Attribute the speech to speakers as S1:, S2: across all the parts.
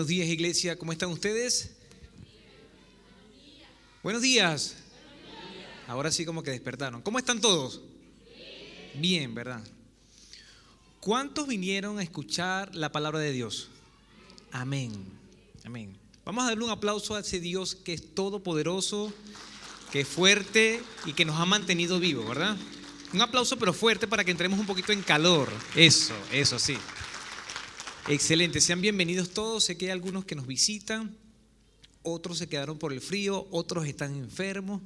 S1: Buenos días, iglesia. ¿Cómo están ustedes? Buenos días. Ahora sí como que despertaron. ¿Cómo están todos? Bien, ¿verdad? ¿Cuántos vinieron a escuchar la palabra de Dios? Amén. Amén. Vamos a darle un aplauso a ese Dios que es todopoderoso, que es fuerte y que nos ha mantenido vivos, ¿verdad? Un aplauso pero fuerte para que entremos un poquito en calor. Eso sí. Excelente, sean bienvenidos todos. Sé que hay algunos que nos visitan, otros se quedaron por el frío, otros están enfermos,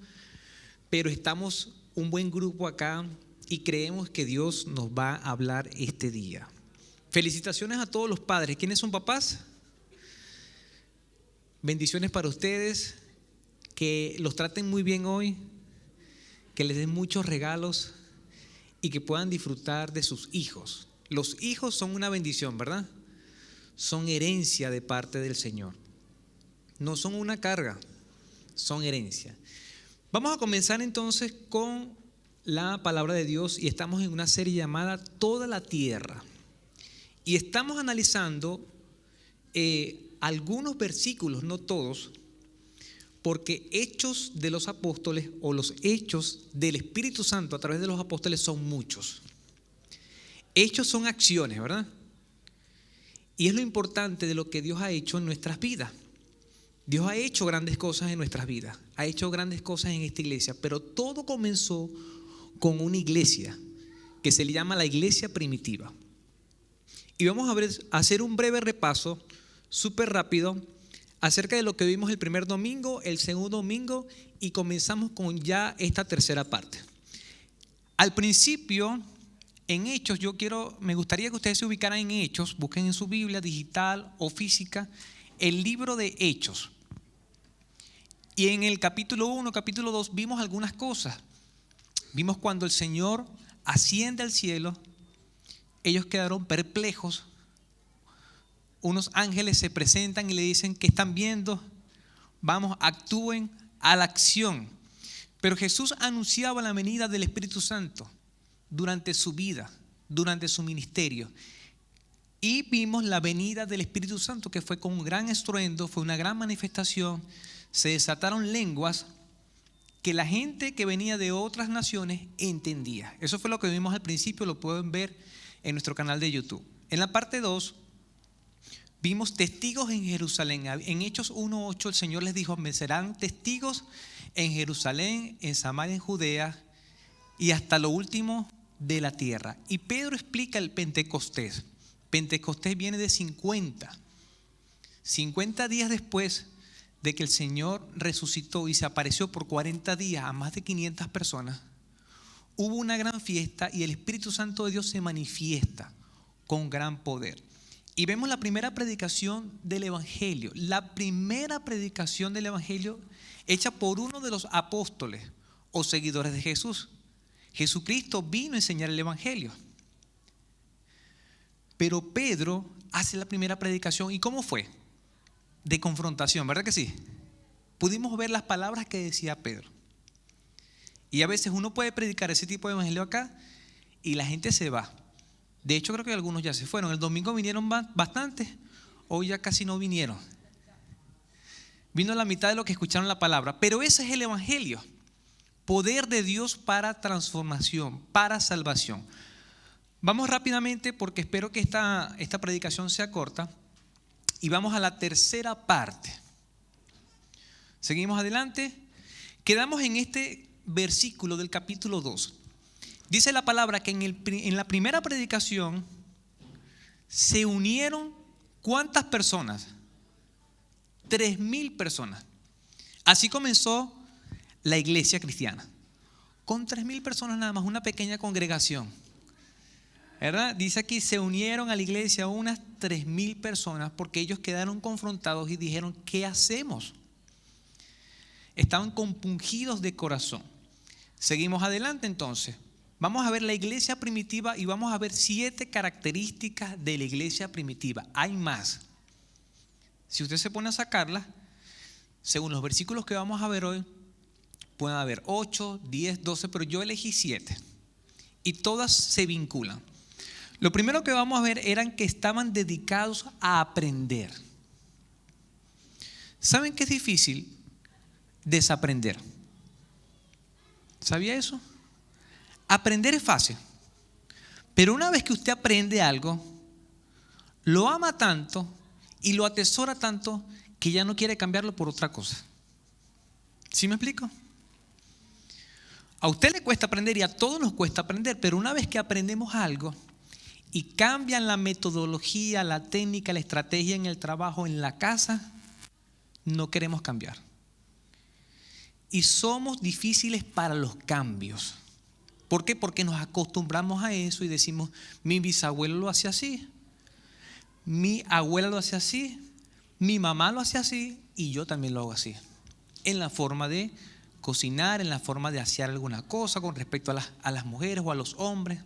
S1: pero estamos un buen grupo acá y creemos que Dios nos va a hablar este día. Felicitaciones a todos los padres. ¿Quiénes son papás? Bendiciones para ustedes, que los traten muy bien hoy, que les den muchos regalos y que puedan disfrutar de sus hijos. Los hijos son una bendición, ¿verdad? Son herencia de parte del Señor. No son una carga, son herencia. Vamos a comenzar entonces con la palabra de Dios y estamos en una serie llamada Toda la Tierra. Y estamos analizando algunos versículos, no todos, porque hechos de los apóstoles o los hechos del Espíritu Santo a través de los apóstoles son muchos. Hechos son acciones, ¿verdad? Y es lo importante de lo que Dios ha hecho en nuestras vidas. Dios ha hecho grandes cosas en nuestras vidas, ha hecho grandes cosas en esta iglesia, pero todo comenzó con una iglesia que se le llama la iglesia primitiva. Y vamos a hacer un breve repaso, súper rápido, acerca de lo que vimos el primer domingo, el segundo domingo, y comenzamos con ya esta tercera parte. Al principio, en Hechos, me gustaría que ustedes se ubicaran en Hechos, busquen en su Biblia digital o física, el libro de Hechos. Y en el capítulo 1, capítulo 2, vimos algunas cosas. Vimos cuando el Señor asciende al cielo, ellos quedaron perplejos. Unos ángeles se presentan y le dicen: ¿qué están viendo? Vamos, actúen a la acción. Pero Jesús anunciaba la venida del Espíritu Santo durante su vida, durante su ministerio. Y vimos la venida del Espíritu Santo, que fue con un gran estruendo, fue una gran manifestación. Se desataron lenguas que la gente que venía de otras naciones entendía. Eso fue lo que vimos al principio, lo pueden ver en nuestro canal de YouTube. En la parte 2 vimos testigos en Jerusalén. En Hechos 1:8 el Señor les dijo: me serán testigos en Jerusalén, en Samaria, en Judea y hasta lo último de la tierra. Y Pedro explica el Pentecostés. Pentecostés viene de 50 días después de que el Señor resucitó y se apareció por 40 días a más de 500 personas. Hubo una gran fiesta y el Espíritu Santo de Dios se manifiesta con gran poder. Y vemos la primera predicación del Evangelio. La primera predicación del Evangelio hecha por uno de los apóstoles o seguidores de Jesús. Jesucristo vino a enseñar el Evangelio. Pero Pedro hace la primera predicación. ¿Y cómo fue? De confrontación, ¿verdad que sí? Pudimos ver las palabras que decía Pedro. Y a veces uno puede predicar ese tipo de evangelio acá y la gente se va. De hecho, creo que algunos ya se fueron. El domingo vinieron bastantes, hoy ya casi no vinieron. Vino la mitad de los que escucharon la palabra. Pero ese es el evangelio. Poder de Dios para transformación, para salvación. Vamos rápidamente porque espero que esta predicación sea corta. Y vamos a la tercera parte. Seguimos adelante. Quedamos en este versículo del capítulo 2. Dice la palabra que en la primera predicación se unieron ¿cuántas personas? 3,000 personas. Así comenzó la iglesia cristiana. Con 3,000 personas nada más, una pequeña congregación. ¿Verdad? Dice aquí, se unieron a la iglesia unas 3,000 personas porque ellos quedaron confrontados y dijeron: ¿qué hacemos? Estaban compungidos de corazón. Seguimos adelante entonces. Vamos a ver la iglesia primitiva y vamos a ver 7 características de la iglesia primitiva. Hay más. Si usted se pone a sacarlas, según los versículos que vamos a ver hoy, pueden haber 8, 10, 12, pero yo elegí 7. Y todas se vinculan. Lo primero que vamos a ver eran que estaban dedicados a aprender. ¿Saben que es difícil desaprender? ¿Sabía eso? Aprender es fácil, pero una vez que usted aprende algo, lo ama tanto y lo atesora tanto que ya no quiere cambiarlo por otra cosa. ¿Sí me explico? A usted le cuesta aprender y a todos nos cuesta aprender, pero una vez que aprendemos algo y cambian la metodología, la técnica, la estrategia en el trabajo, en la casa, no queremos cambiar. Y somos difíciles para los cambios. ¿Por qué? Porque nos acostumbramos a eso y decimos, mi bisabuelo lo hacía así, mi abuela lo hacía así, mi mamá lo hacía así y yo también lo hago así. En la forma de cocinar, en la forma de hacer alguna cosa con respecto a las mujeres o a los hombres.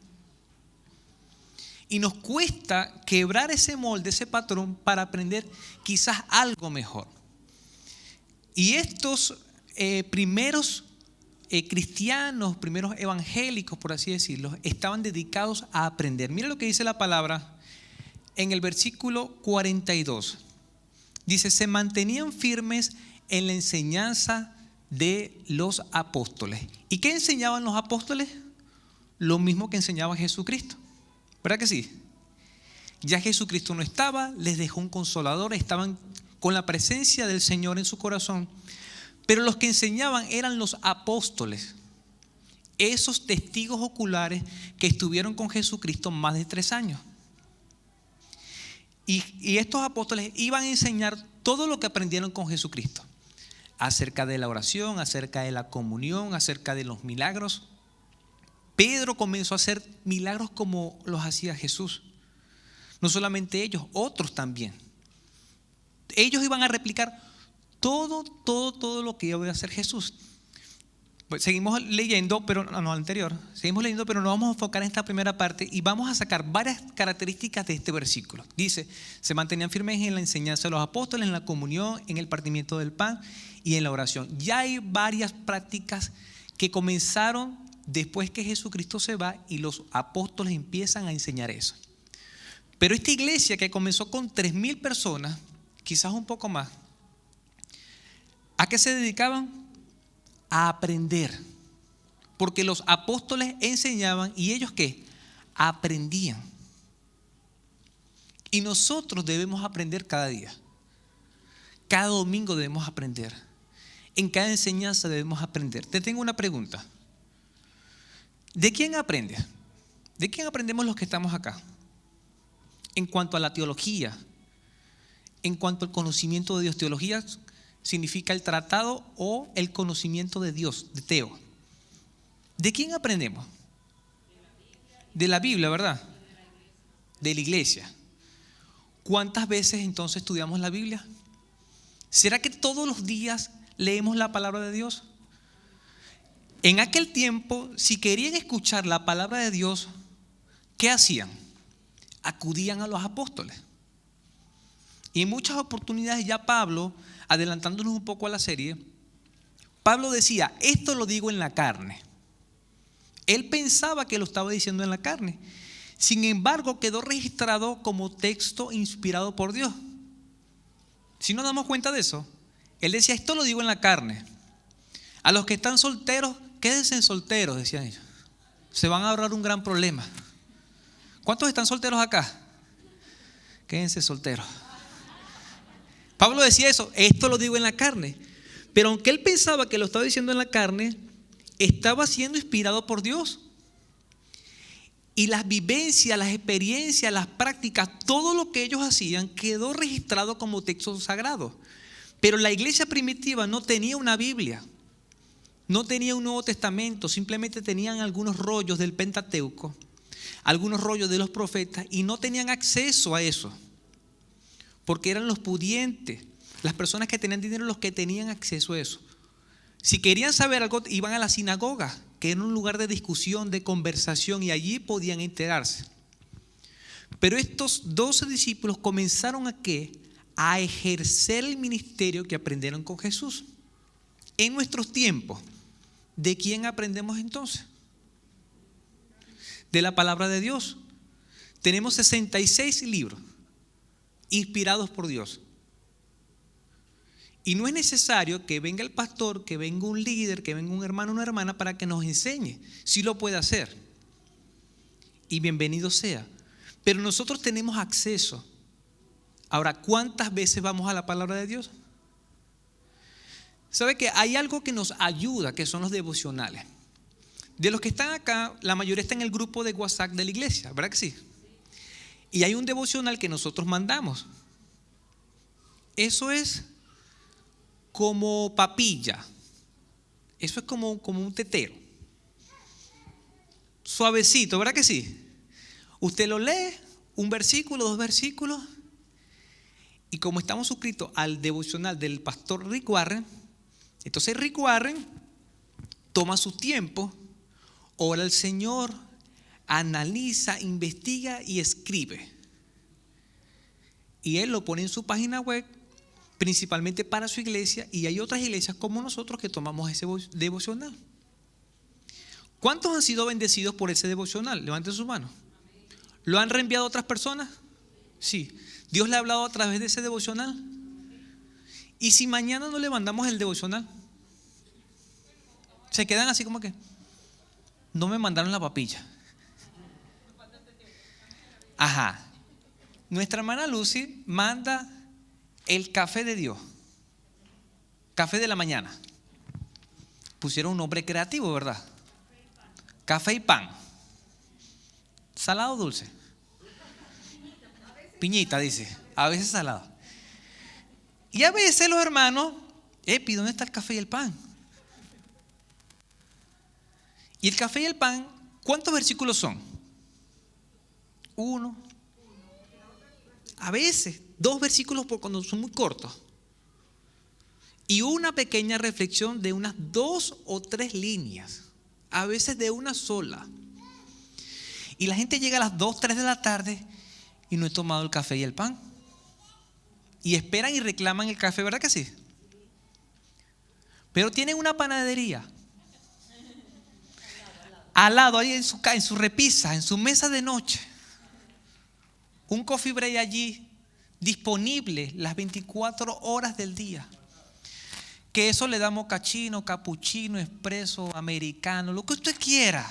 S1: Y nos cuesta quebrar ese molde, ese patrón para aprender quizás algo mejor. Y estos primeros cristianos, primeros evangélicos, por así decirlo, estaban dedicados a aprender. Mira lo que dice la palabra en el versículo 42. Dice, se mantenían firmes en la enseñanza de los apóstoles. ¿Y qué enseñaban los apóstoles? Lo mismo que enseñaba Jesucristo. ¿Verdad que sí? Ya Jesucristo no estaba, les dejó un consolador, estaban con la presencia del Señor en su corazón. Pero los que enseñaban eran los apóstoles, esos testigos oculares que estuvieron con Jesucristo más de 3 años. Y estos apóstoles iban a enseñar todo lo que aprendieron con Jesucristo, acerca de la oración, acerca de la comunión, acerca de los milagros. Pedro comenzó a hacer milagros como los hacía Jesús. No solamente ellos, otros también. Ellos iban a replicar todo lo que iba a hacer Jesús. Pues seguimos leyendo, pero no anterior. Seguimos leyendo, pero nos vamos a enfocar en esta primera parte y vamos a sacar varias características de este versículo. Dice, se mantenían firmes en la enseñanza de los apóstoles, en la comunión, en el partimiento del pan y en la oración. Ya hay varias prácticas que comenzaron después que Jesucristo se va y los apóstoles empiezan a enseñar eso. Pero esta iglesia que comenzó con 3,000 personas, quizás un poco más, ¿a qué se dedicaban? A aprender. Porque los apóstoles enseñaban y ellos ¿qué? Aprendían. Y nosotros debemos aprender cada día. Cada domingo debemos aprender. En cada enseñanza debemos aprender. Te tengo una pregunta. ¿De quién aprendes? ¿De quién aprendemos los que estamos acá? En cuanto a la teología, en cuanto al conocimiento de Dios. Teología significa el tratado o el conocimiento de Dios, de Teo. ¿De quién aprendemos? De la Biblia, ¿verdad? De la iglesia. ¿Cuántas veces entonces estudiamos la Biblia? ¿Será que todos los días leemos la palabra de Dios? En aquel tiempo, si querían escuchar la palabra de Dios, ¿qué hacían? Acudían a los apóstoles. Y en muchas oportunidades ya Pablo, adelantándonos un poco a la serie, Pablo decía, esto lo digo en la carne. Él pensaba que lo estaba diciendo en la carne. Sin embargo, quedó registrado como texto inspirado por Dios. Si nos damos cuenta de eso, él decía, esto lo digo en la carne. A los que están solteros, quédense solteros, decían ellos. Se van a ahorrar un gran problema. ¿Cuántos están solteros acá? Quédense solteros. Pablo decía eso, esto lo digo en la carne. Pero aunque él pensaba que lo estaba diciendo en la carne, estaba siendo inspirado por Dios. Y las vivencias, las experiencias, las prácticas, todo lo que ellos hacían quedó registrado como texto sagrado. Pero la iglesia primitiva no tenía una Biblia, no tenía un Nuevo Testamento, simplemente tenían algunos rollos del Pentateuco, algunos rollos de los profetas y no tenían acceso a eso. Porque eran los pudientes, las personas que tenían dinero, los que tenían acceso a eso. Si querían saber algo, iban a la sinagoga, que era un lugar de discusión, de conversación, y allí podían enterarse. Pero estos 12 discípulos comenzaron a ¿qué? A ejercer el ministerio que aprendieron con Jesús. En nuestros tiempos, ¿de quién aprendemos entonces? De la palabra de Dios. Tenemos 66 libros inspirados por Dios. Y no es necesario que venga el pastor, que venga un líder, que venga un hermano o una hermana para que nos enseñe. Sí lo puede hacer. Y bienvenido sea. Pero nosotros tenemos acceso. Ahora, ¿cuántas veces vamos a la palabra de Dios? ¿Sabe que hay algo que nos ayuda, que son los devocionales? De los que están acá, la mayoría está en el grupo de WhatsApp de la iglesia, ¿verdad que sí? Y hay un devocional que nosotros mandamos. Eso es como papilla. Eso es como un tetero. Suavecito, ¿verdad que sí? Usted lo lee, un versículo, 2 versículos. Y como estamos suscritos al devocional del pastor Rick Warren, entonces Rick Warren toma su tiempo, ora al Señor, analiza, investiga y escribe. Y él lo pone en su página web, principalmente para su iglesia, y hay otras iglesias como nosotros que tomamos ese devocional. ¿Cuántos han sido bendecidos por ese devocional? Levanten su mano. ¿Lo han reenviado a otras personas? Sí. ¿Dios le ha hablado a través de ese devocional? ¿Y si mañana no le mandamos el devocional? Se quedan así como que no me mandaron la papilla. Ajá. Nuestra hermana Lucy manda el café de Dios. Café de la mañana. Pusieron un nombre creativo, ¿verdad? Café y pan. ¿Salado o dulce? Piñita, dice. A veces salado. Y a veces los hermanos, ¿dónde está el café y el pan? Y el café y el pan, ¿cuántos versículos son? 1. A veces 2 versículos por cuando son muy cortos. Y una pequeña reflexión de unas 2 o 3 líneas. A veces de una sola. Y la gente llega a las 2, 3 de la tarde y no he tomado el café y el pan. Y esperan y reclaman el café, ¿verdad que sí? Pero tienen una panadería al lado, ahí en su repisa, en su mesa de noche. Un coffee break allí disponible las 24 horas del día. Que eso le da mocachino, capuchino, expreso, americano, lo que usted quiera.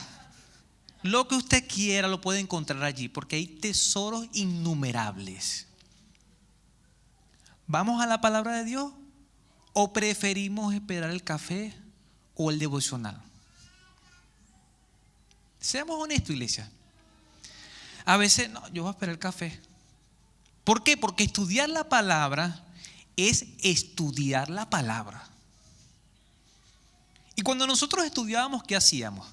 S1: Lo que usted quiera lo puede encontrar allí, porque hay tesoros innumerables. ¿Vamos a la palabra de Dios o preferimos esperar el café o el devocional? Seamos honestos, iglesia. A veces, no, yo voy a esperar el café. ¿Por qué? Porque estudiar la palabra es estudiar la palabra. Y cuando nosotros estudiábamos, ¿qué hacíamos?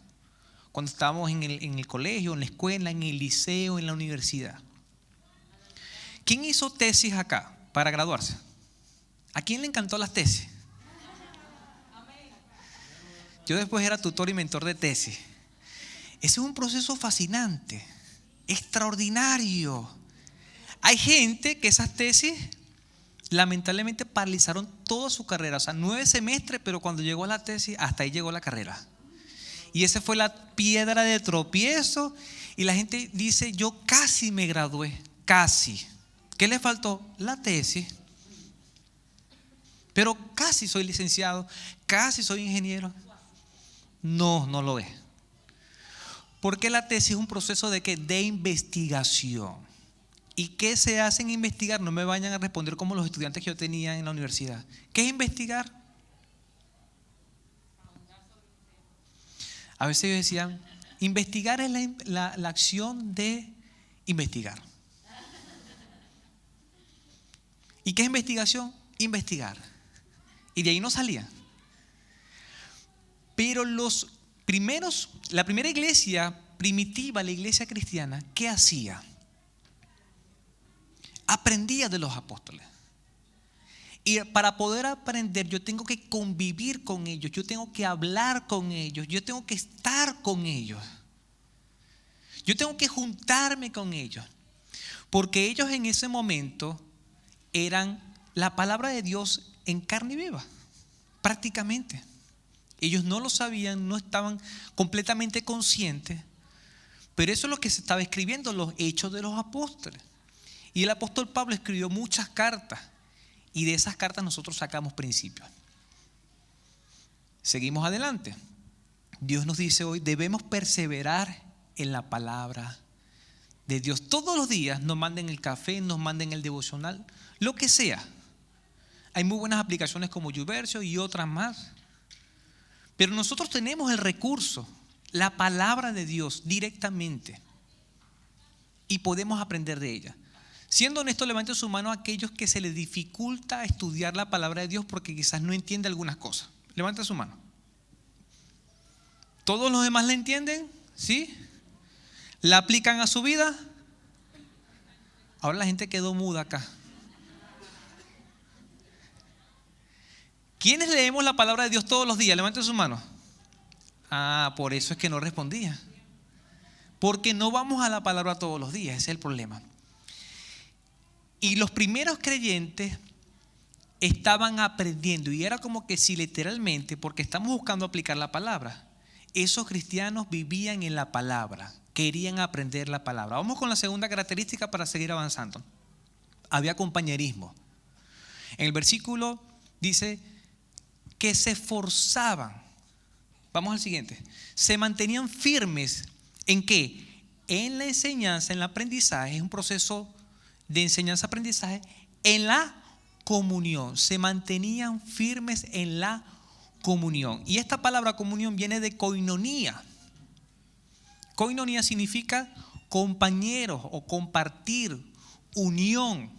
S1: Cuando estábamos en el colegio, en la escuela, en el liceo, en la universidad. ¿Quién hizo tesis acá para graduarse? ¿A quién le encantó las tesis? Yo después era tutor y mentor de tesis. Ese es un proceso fascinante, extraordinario. Hay gente que esas tesis lamentablemente paralizaron toda su carrera. O sea, 9 semestres, pero cuando llegó a la tesis, hasta ahí llegó la carrera. Y esa fue la piedra de tropiezo. Y la gente dice, yo casi me gradué, casi. ¿Qué le faltó? La tesis. Pero casi soy licenciado, casi soy ingeniero. No, no lo es. Porque la tesis es un proceso de ¿qué? De investigación. ¿Y qué se hace en investigar? No me vayan a responder como los estudiantes que yo tenía en la universidad. ¿Qué es investigar? A veces ellos decían, investigar es la acción de investigar. ¿Y qué es investigación? Investigar. Y de ahí no salían. Pero la primera iglesia primitiva, la iglesia cristiana, ¿qué hacía? Aprendía de los apóstoles. Y para poder aprender yo tengo que convivir con ellos, yo tengo que hablar con ellos, yo tengo que estar con ellos. Yo tengo que juntarme con ellos. Porque ellos en ese momento eran la palabra de Dios en carne viva, prácticamente. Ellos no lo sabían, no estaban completamente conscientes, pero eso es lo que se estaba escribiendo, los hechos de los apóstoles. Y el apóstol Pablo escribió muchas cartas. Y de esas cartas nosotros sacamos principios. Seguimos adelante. Dios nos dice hoy, debemos perseverar en la palabra de Dios. Todos los días nos manden el café, nos manden el devocional, lo que sea. Hay muy buenas aplicaciones como YouVersion y otras más. Pero nosotros tenemos el recurso, la palabra de Dios directamente. Y podemos aprender de ella. Siendo honesto, levante su mano a aquellos que se les dificulta estudiar la palabra de Dios porque quizás no entiende algunas cosas. Levante su mano. ¿Todos los demás la entienden? ¿Sí? ¿La aplican a su vida? Ahora la gente quedó muda acá. ¿Quiénes leemos la palabra de Dios todos los días? Levante su mano. Por eso es que no respondía. Porque no vamos a la palabra todos los días, ese es el problema. Y los primeros creyentes estaban aprendiendo, y era como que si literalmente, porque estamos buscando aplicar la palabra, esos cristianos vivían en la palabra, querían aprender la palabra. Vamos con la segunda característica para seguir avanzando. Había compañerismo. En el versículo dice que se esforzaban. Vamos al siguiente. Se mantenían firmes. ¿En qué? En la enseñanza, en el aprendizaje. Es un proceso de enseñanza-aprendizaje. En la comunión. Se mantenían firmes en la comunión. Y esta palabra comunión viene de koinonía. Koinonía significa compañeros o compartir, unión.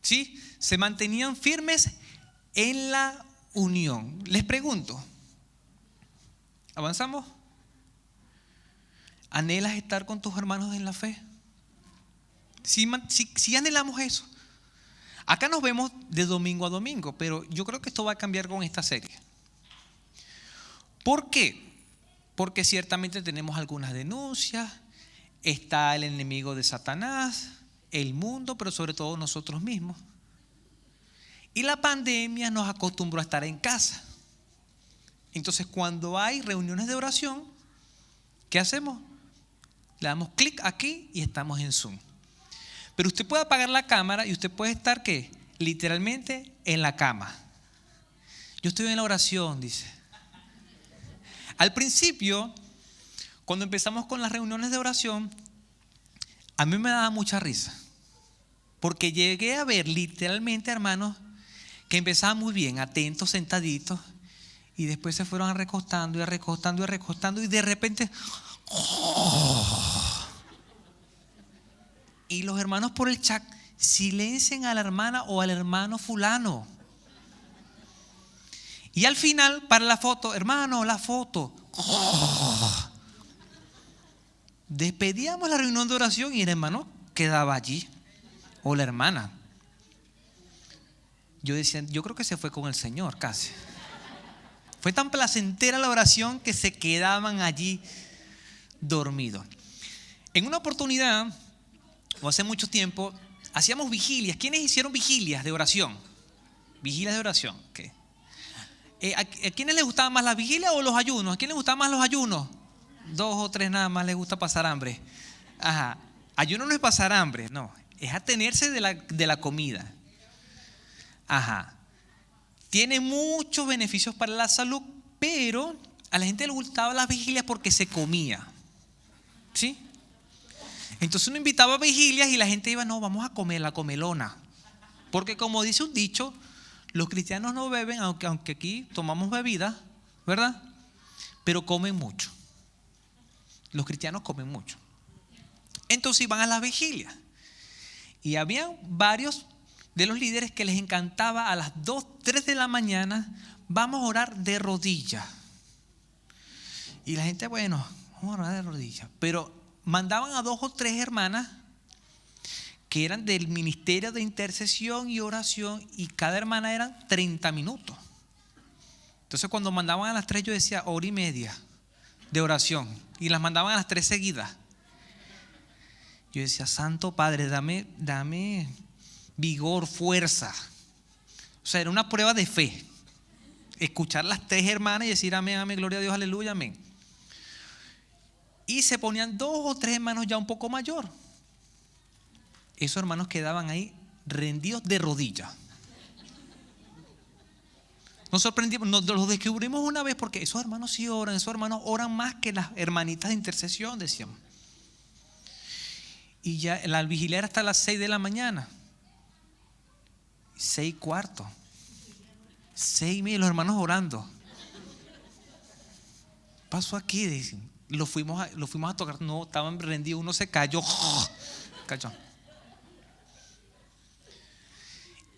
S1: ¿Sí? Se mantenían firmes en la unión. Les pregunto, ¿avanzamos? ¿Anhelas estar con tus hermanos en la fe? Si anhelamos eso. Acá nos vemos de domingo a domingo, pero yo creo que esto va a cambiar con esta serie. ¿Por qué? Porque ciertamente tenemos algunas denuncias, está el enemigo de Satanás, el mundo, pero sobre todo nosotros mismos. Y la pandemia nos acostumbró a estar en casa. Entonces, cuando hay reuniones de oración, ¿qué hacemos? Le damos clic aquí y estamos en Zoom. Pero usted puede apagar la cámara y usted puede estar, ¿qué? Literalmente en la cama. Yo estoy en la oración, dice. Al principio, cuando empezamos con las reuniones de oración, a mí me daba mucha risa. Porque llegué a ver literalmente, hermanos, que empezaban muy bien, atentos, sentaditos, y después se fueron recostando y recostando y recostando, y de repente, y los hermanos por el chat silencien a la hermana o al hermano fulano. Y al final, para la foto, hermano, la foto. Despedíamos la reunión de oración y el hermano quedaba allí, o la hermana. Yo decía, yo creo que se fue con el Señor casi. Fue tan placentera la oración que se quedaban allí dormidos. En una oportunidad, o hace mucho tiempo, hacíamos vigilias. ¿Quiénes hicieron vigilias de oración? Vigilias de oración. ¿Qué? ¿A quiénes les gustaban más las vigilias o los ayunos? ¿A quiénes les gustaban más los ayunos? 2 o 3 nada más les gusta pasar hambre. Ajá. Ayuno no es pasar hambre, no. Es atenerse de la comida. Ajá. Tiene muchos beneficios para la salud, pero a la gente le gustaban las vigilias porque se comía. ¿Sí? Entonces uno invitaba a vigilias y la gente iba, no, vamos a comer la comelona. Porque como dice un dicho, los cristianos no beben, aunque aquí tomamos bebida, ¿verdad? Pero comen mucho. Los cristianos comen mucho. Entonces iban a las vigilias. Y había varios de los líderes que les encantaba a las 2, 3 de la mañana, vamos a orar de rodillas. Y la gente, bueno, vamos a orar de rodillas. Pero mandaban a 2 o 3 hermanas que eran del ministerio de intercesión y oración, y cada hermana eran 30 minutos. Entonces cuando mandaban a las 3 yo decía 1:30 de oración, y las mandaban a las 3 seguidas. Yo decía, Santo Padre, dame vigor, fuerza. O sea, era una prueba de fe. Escuchar las 3 hermanas y decir amén, amén, gloria a Dios, aleluya, amén. Y se ponían 2 o 3 hermanos ya un poco mayor. Esos hermanos quedaban ahí rendidos de rodillas. Nos sorprendimos, los descubrimos una vez porque esos hermanos sí oran, esos hermanos oran más que las hermanitas de intercesión, decíamos. Y ya la vigilia era hasta las 6 de la mañana. 6:15. 6:30, los hermanos orando. Pasó aquí, dicen. Lo fuimos a tocar. No, estaban rendidos. Uno se cayó. Cayó.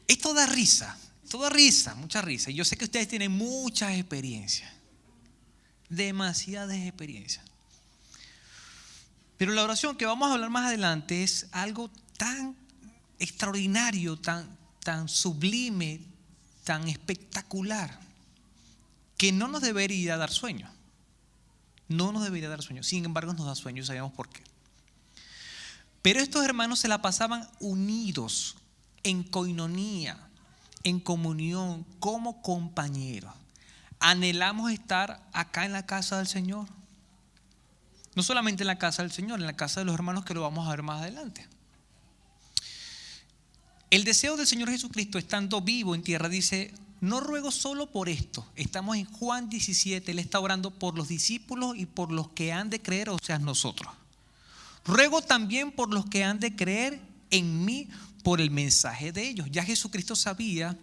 S1: Esto da risa. Toda risa, mucha risa. Y yo sé que ustedes tienen muchas experiencias. Demasiadas experiencias. Pero la oración que vamos a hablar más adelante es algo tan extraordinario, tan sublime, tan espectacular, que no nos debería dar sueño. No nos debería dar sueño. Sin embargo, nos da sueño y sabemos por qué. Pero estos hermanos se la pasaban unidos, en coinonía, en comunión, como compañeros. Anhelamos estar acá en la casa del Señor. No solamente en la casa del Señor, en la casa de los hermanos, que lo vamos a ver más adelante. El deseo del Señor Jesucristo, estando vivo en tierra, dice: no ruego solo por esto. Estamos en Juan 17, Él está orando por los discípulos y por los que han de creer, o sea, nosotros. Ruego también por los que han de creer en mí por el mensaje de ellos. Ya Jesucristo sabía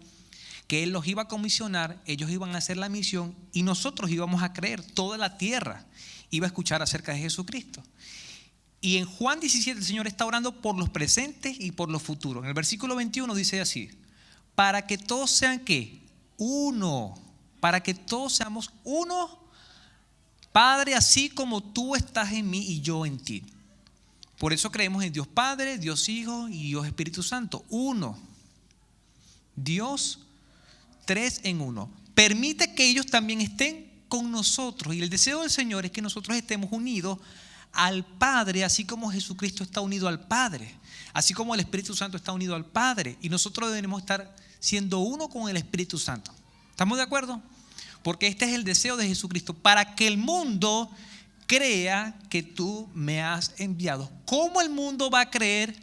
S1: que Él los iba a comisionar, ellos iban a hacer la misión y nosotros íbamos a creer. Toda la tierra iba a escuchar acerca de Jesucristo. Y en Juan 17 el Señor está orando por los presentes y por los futuros. En el versículo 21 dice así: para que todos sean ¿qué? Uno. Para que todos seamos uno, Padre, así como tú estás en mí y yo en ti. Por eso creemos en Dios Padre, Dios Hijo y Dios Espíritu Santo. Uno. Dios, tres en uno. Permite que ellos también estén con nosotros. Y el deseo del Señor es que nosotros estemos unidos al Padre, así como Jesucristo está unido al Padre, así como el Espíritu Santo está unido al Padre. Y nosotros debemos estar siendo uno con el Espíritu Santo. ¿Estamos de acuerdo? Porque este es el deseo de Jesucristo, para que el mundo crea que tú me has enviado. ¿Cómo el mundo va a creer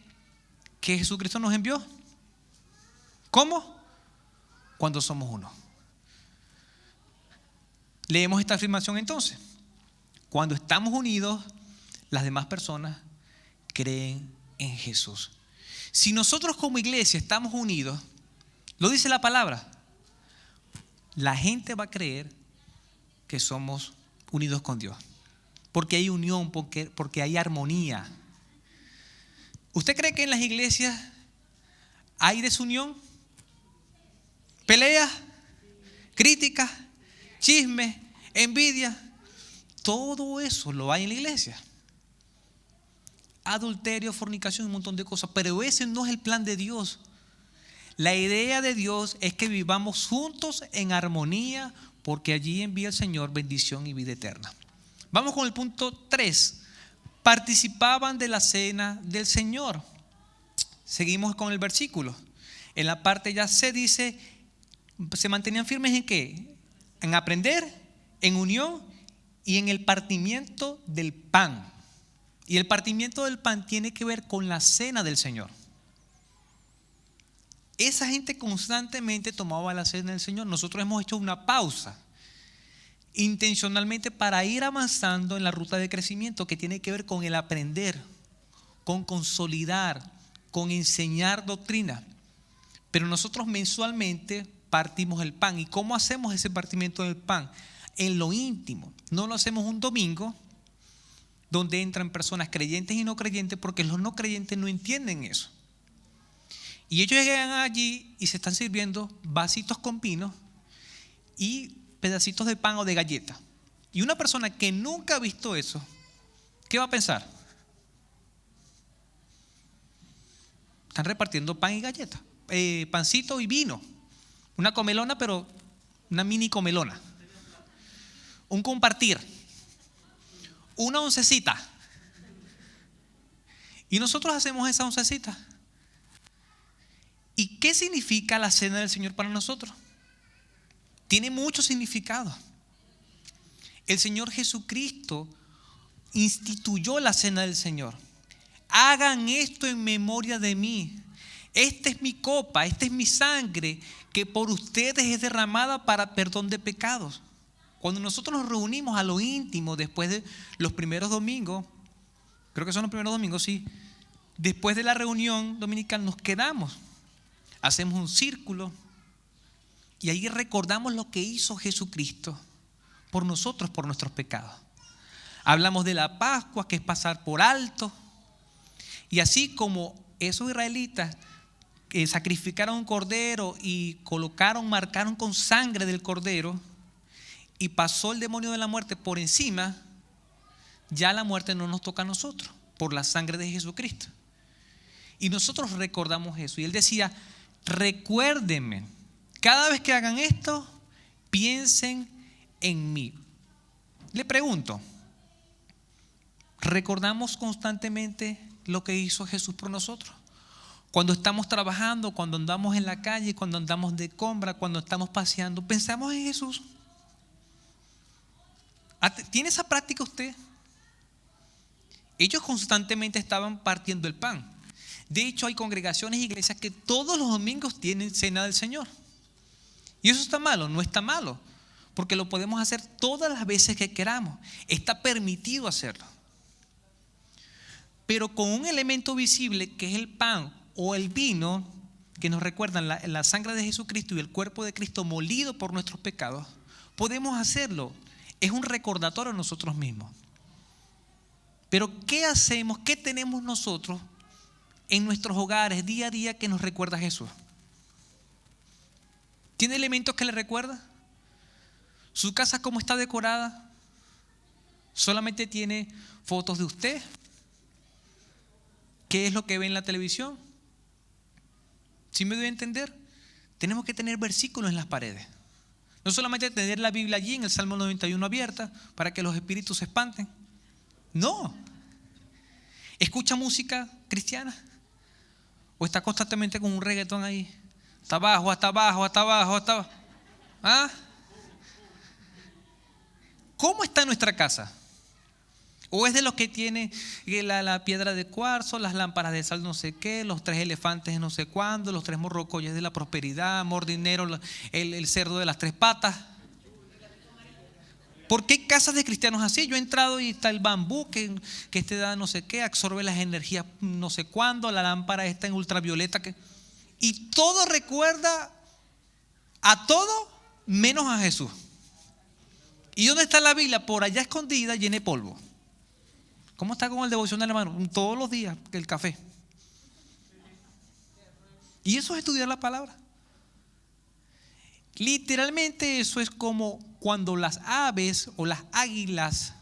S1: que Jesucristo nos envió? ¿Cómo? Cuando somos uno. Leemos esta afirmación entonces: cuando estamos unidos, las demás personas creen en Jesús. Si nosotros como iglesia estamos unidos, lo dice la palabra, la gente va a creer que somos unidos con Dios. Porque hay unión, porque hay armonía. ¿Usted cree que en las iglesias hay desunión? ¿Peleas? ¿Críticas? ¿Chismes? ¿Envidia? Todo eso lo hay en la iglesia. Adulterio, fornicación, un montón de cosas. Pero ese no es el plan de Dios. La idea de Dios es que vivamos juntos en armonía, porque allí envía el Señor bendición y vida eterna. Vamos con el punto 3. Participaban de la cena del Señor. Seguimos con el versículo. En la parte ya se dice, ¿se mantenían firmes en qué? En aprender, en unión y en el partimiento del pan. Y el partimiento del pan tiene que ver con la cena del Señor. Esa gente constantemente tomaba la cena del Señor. Nosotros hemos hecho una pausa intencionalmente para ir avanzando en la ruta de crecimiento que tiene que ver con el aprender, con consolidar, con enseñar doctrina. Pero nosotros mensualmente partimos el pan. ¿Y cómo hacemos ese partimiento del pan? En lo íntimo. No lo hacemos un domingo donde entran personas creyentes y no creyentes, porque los no creyentes no entienden eso. Y ellos llegan allí y se están sirviendo vasitos con vino y pedacitos de pan o de galleta. Y una persona que nunca ha visto eso, ¿qué va a pensar? Están repartiendo pan y galleta, pancito y vino. Una comelona, pero una mini comelona. Un compartir. Una oncecita. Y nosotros hacemos esa oncecita. ¿Y qué significa la cena del Señor para nosotros? Tiene mucho significado. El Señor Jesucristo instituyó la cena del Señor. Hagan esto en memoria de mí. esta es mi copa, esta es mi sangre que por ustedes es derramada para perdón de pecados. Cuando nosotros nos reunimos a lo íntimo después de los primeros domingos, creo que son los primeros domingos, sí, después de la reunión dominical nos quedamos, hacemos un círculo y ahí recordamos lo que hizo Jesucristo por nosotros, por nuestros pecados. Hablamos de la Pascua, que es pasar por alto, y así como esos israelitas sacrificaron un cordero y marcaron con sangre del cordero y pasó el demonio de la muerte por encima, ya la muerte no nos toca a nosotros por la sangre de Jesucristo. Y nosotros recordamos eso. Y él decía, recuérdenme, cada vez que hagan esto, piensen en mí. Le pregunto, ¿recordamos constantemente lo que hizo Jesús por nosotros? Cuando estamos trabajando, cuando andamos en la calle, cuando andamos de compra, cuando estamos paseando, ¿pensamos en Jesús? ¿Tiene esa práctica usted? Ellos constantemente estaban partiendo el pan. De hecho, hay congregaciones e iglesias que todos los domingos tienen cena del Señor. ¿Y eso está malo? No está malo, porque lo podemos hacer todas las veces que queramos. Está permitido hacerlo. Pero con un elemento visible que es el pan o el vino, que nos recuerdan la sangre de Jesucristo y el cuerpo de Cristo molido por nuestros pecados, podemos hacerlo. Es un recordatorio a nosotros mismos. Pero ¿qué hacemos? ¿Qué tenemos nosotros en nuestros hogares día a día que nos recuerda a Jesús? ¿Tiene elementos que le recuerda? ¿Su casa cómo está decorada? ¿Solamente tiene fotos de usted? ¿Qué es lo que ve en la televisión? ¿Sí me doy a entender? Tenemos que tener versículos en las paredes. No solamente tener la Biblia allí en el Salmo 91 abierta para que los espíritus se espanten. No. ¿Escucha música cristiana? ¿O está constantemente con un reggaetón ahí? Hasta abajo, hasta abajo, hasta abajo, hasta abajo. ¿Ah? ¿Cómo está nuestra casa? ¿O es de los que tiene la piedra de cuarzo, las lámparas de sal no sé qué, los 3 elefantes de no sé cuándo, los 3 morrocoyes de la prosperidad, amor, dinero, el cerdo de las 3 patas? ¿Por qué hay casas de cristianos así? Yo he entrado y está el bambú que este da no sé qué, absorbe las energías no sé cuándo, la lámpara está en ultravioleta. Y todo recuerda a todo menos a Jesús. ¿Y dónde está la Biblia? Por allá escondida, llena de polvo. ¿Cómo está con el devocional, hermano? Todos los días, el café. Y eso es estudiar la palabra. Literalmente eso es como cuando las aves o las águilas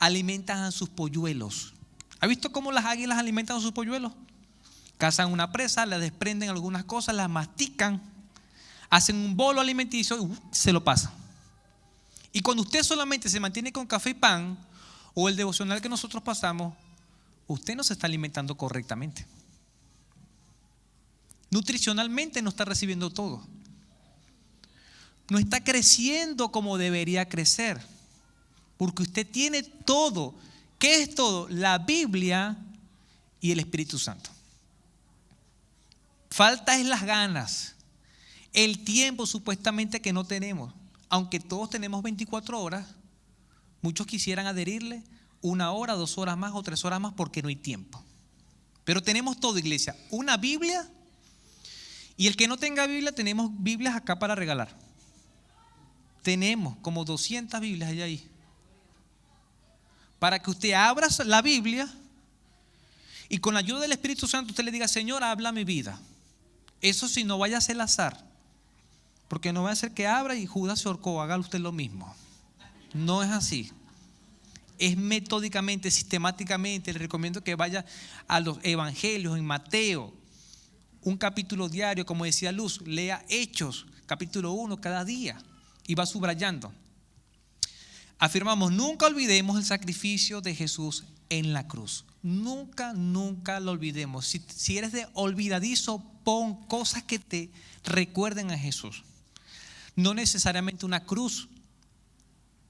S1: alimentan a sus polluelos. ¿Ha visto cómo las águilas alimentan a sus polluelos? Cazan una presa, le desprenden algunas cosas, las mastican, hacen un bolo alimenticio y se lo pasan. Y cuando usted solamente se mantiene con café y pan, o el devocional que nosotros pasamos, usted no se está alimentando correctamente. Nutricionalmente no está recibiendo todo. No está creciendo como debería crecer. Porque usted tiene todo. ¿Qué es todo? La Biblia y el Espíritu Santo. Falta es las ganas. El tiempo supuestamente que no tenemos. Aunque todos tenemos 24 horas, muchos quisieran adherirle 1 hora, 2 horas más o 3 horas más porque no hay tiempo. Pero tenemos todo, iglesia. Una Biblia. Y el que no tenga Biblia, tenemos Biblias acá para regalar. Tenemos como 200 Biblias allá ahí. Para que usted abra la Biblia y con la ayuda del Espíritu Santo usted le diga: Señor, habla mi vida. Eso sí, no vaya a ser al azar. Porque no va a ser que abra y Judas se ahorcó, haga usted lo mismo. No es así. Es metódicamente, sistemáticamente. Le recomiendo que vaya a los evangelios en Mateo, un capítulo diario, como decía Luz, lea Hechos, capítulo 1 cada día y va subrayando. Afirmamos, nunca olvidemos el sacrificio de Jesús en la cruz. Nunca, nunca lo olvidemos. Si eres de olvidadizo, pon cosas que te recuerden a Jesús. No necesariamente una cruz.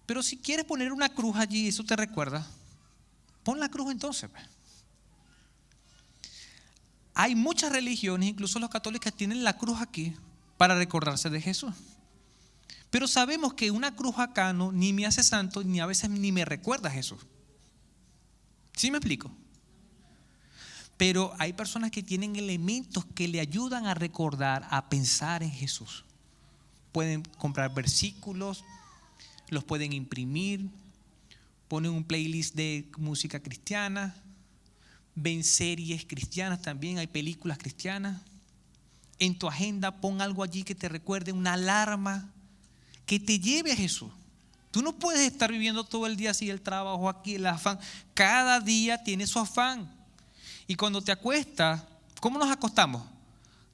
S1: Pero si quieres poner una cruz allí, eso te recuerda, pon la cruz entonces. Hay muchas religiones, incluso los católicos, tienen la cruz aquí para recordarse de Jesús. Pero sabemos que una cruz acá no, ni me hace santo, ni a veces ni me recuerda a Jesús. ¿Sí me explico? Pero hay personas que tienen elementos que le ayudan a recordar, a pensar en Jesús. Pueden comprar versículos, los pueden imprimir, ponen un playlist de música cristiana, ven series cristianas también, hay películas cristianas. En tu agenda pon algo allí que te recuerde, una alarma que te lleve a Jesús. Tú no puedes estar viviendo todo el día así, el trabajo aquí, el afán. Cada día tiene su afán. Y cuando te acuestas, ¿cómo nos acostamos?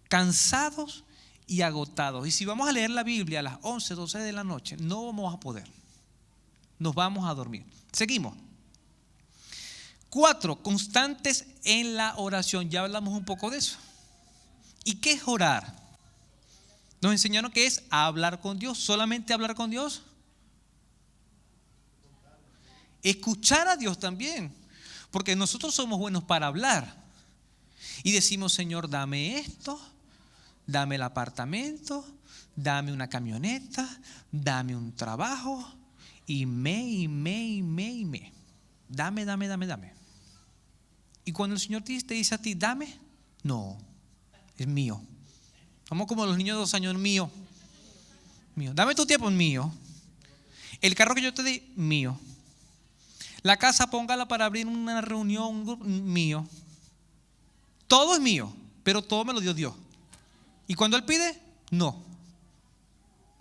S1: Cansados y agotados. Y si vamos a leer la Biblia a las 11, 12 de la noche, no vamos a poder. Nos vamos a dormir. Seguimos. 4, constantes en la oración. Ya hablamos un poco de eso. ¿Y qué es orar? Nos enseñaron que es hablar con Dios. ¿Solamente hablar con Dios? Escuchar a Dios también. Porque nosotros somos buenos para hablar. Y decimos, Señor, dame esto, dame el apartamento, dame una camioneta, dame un trabajo. Y me. Dame. Y cuando el Señor te dice a ti, dame, no, es mío. Vamos como los niños de 2 años, mío. Dame tu tiempo, mío. El carro que yo te di, mío. La casa, póngala para abrir una reunión, un grupo, mío. Todo es mío, pero todo me lo dio Dios. Y cuando Él pide, no.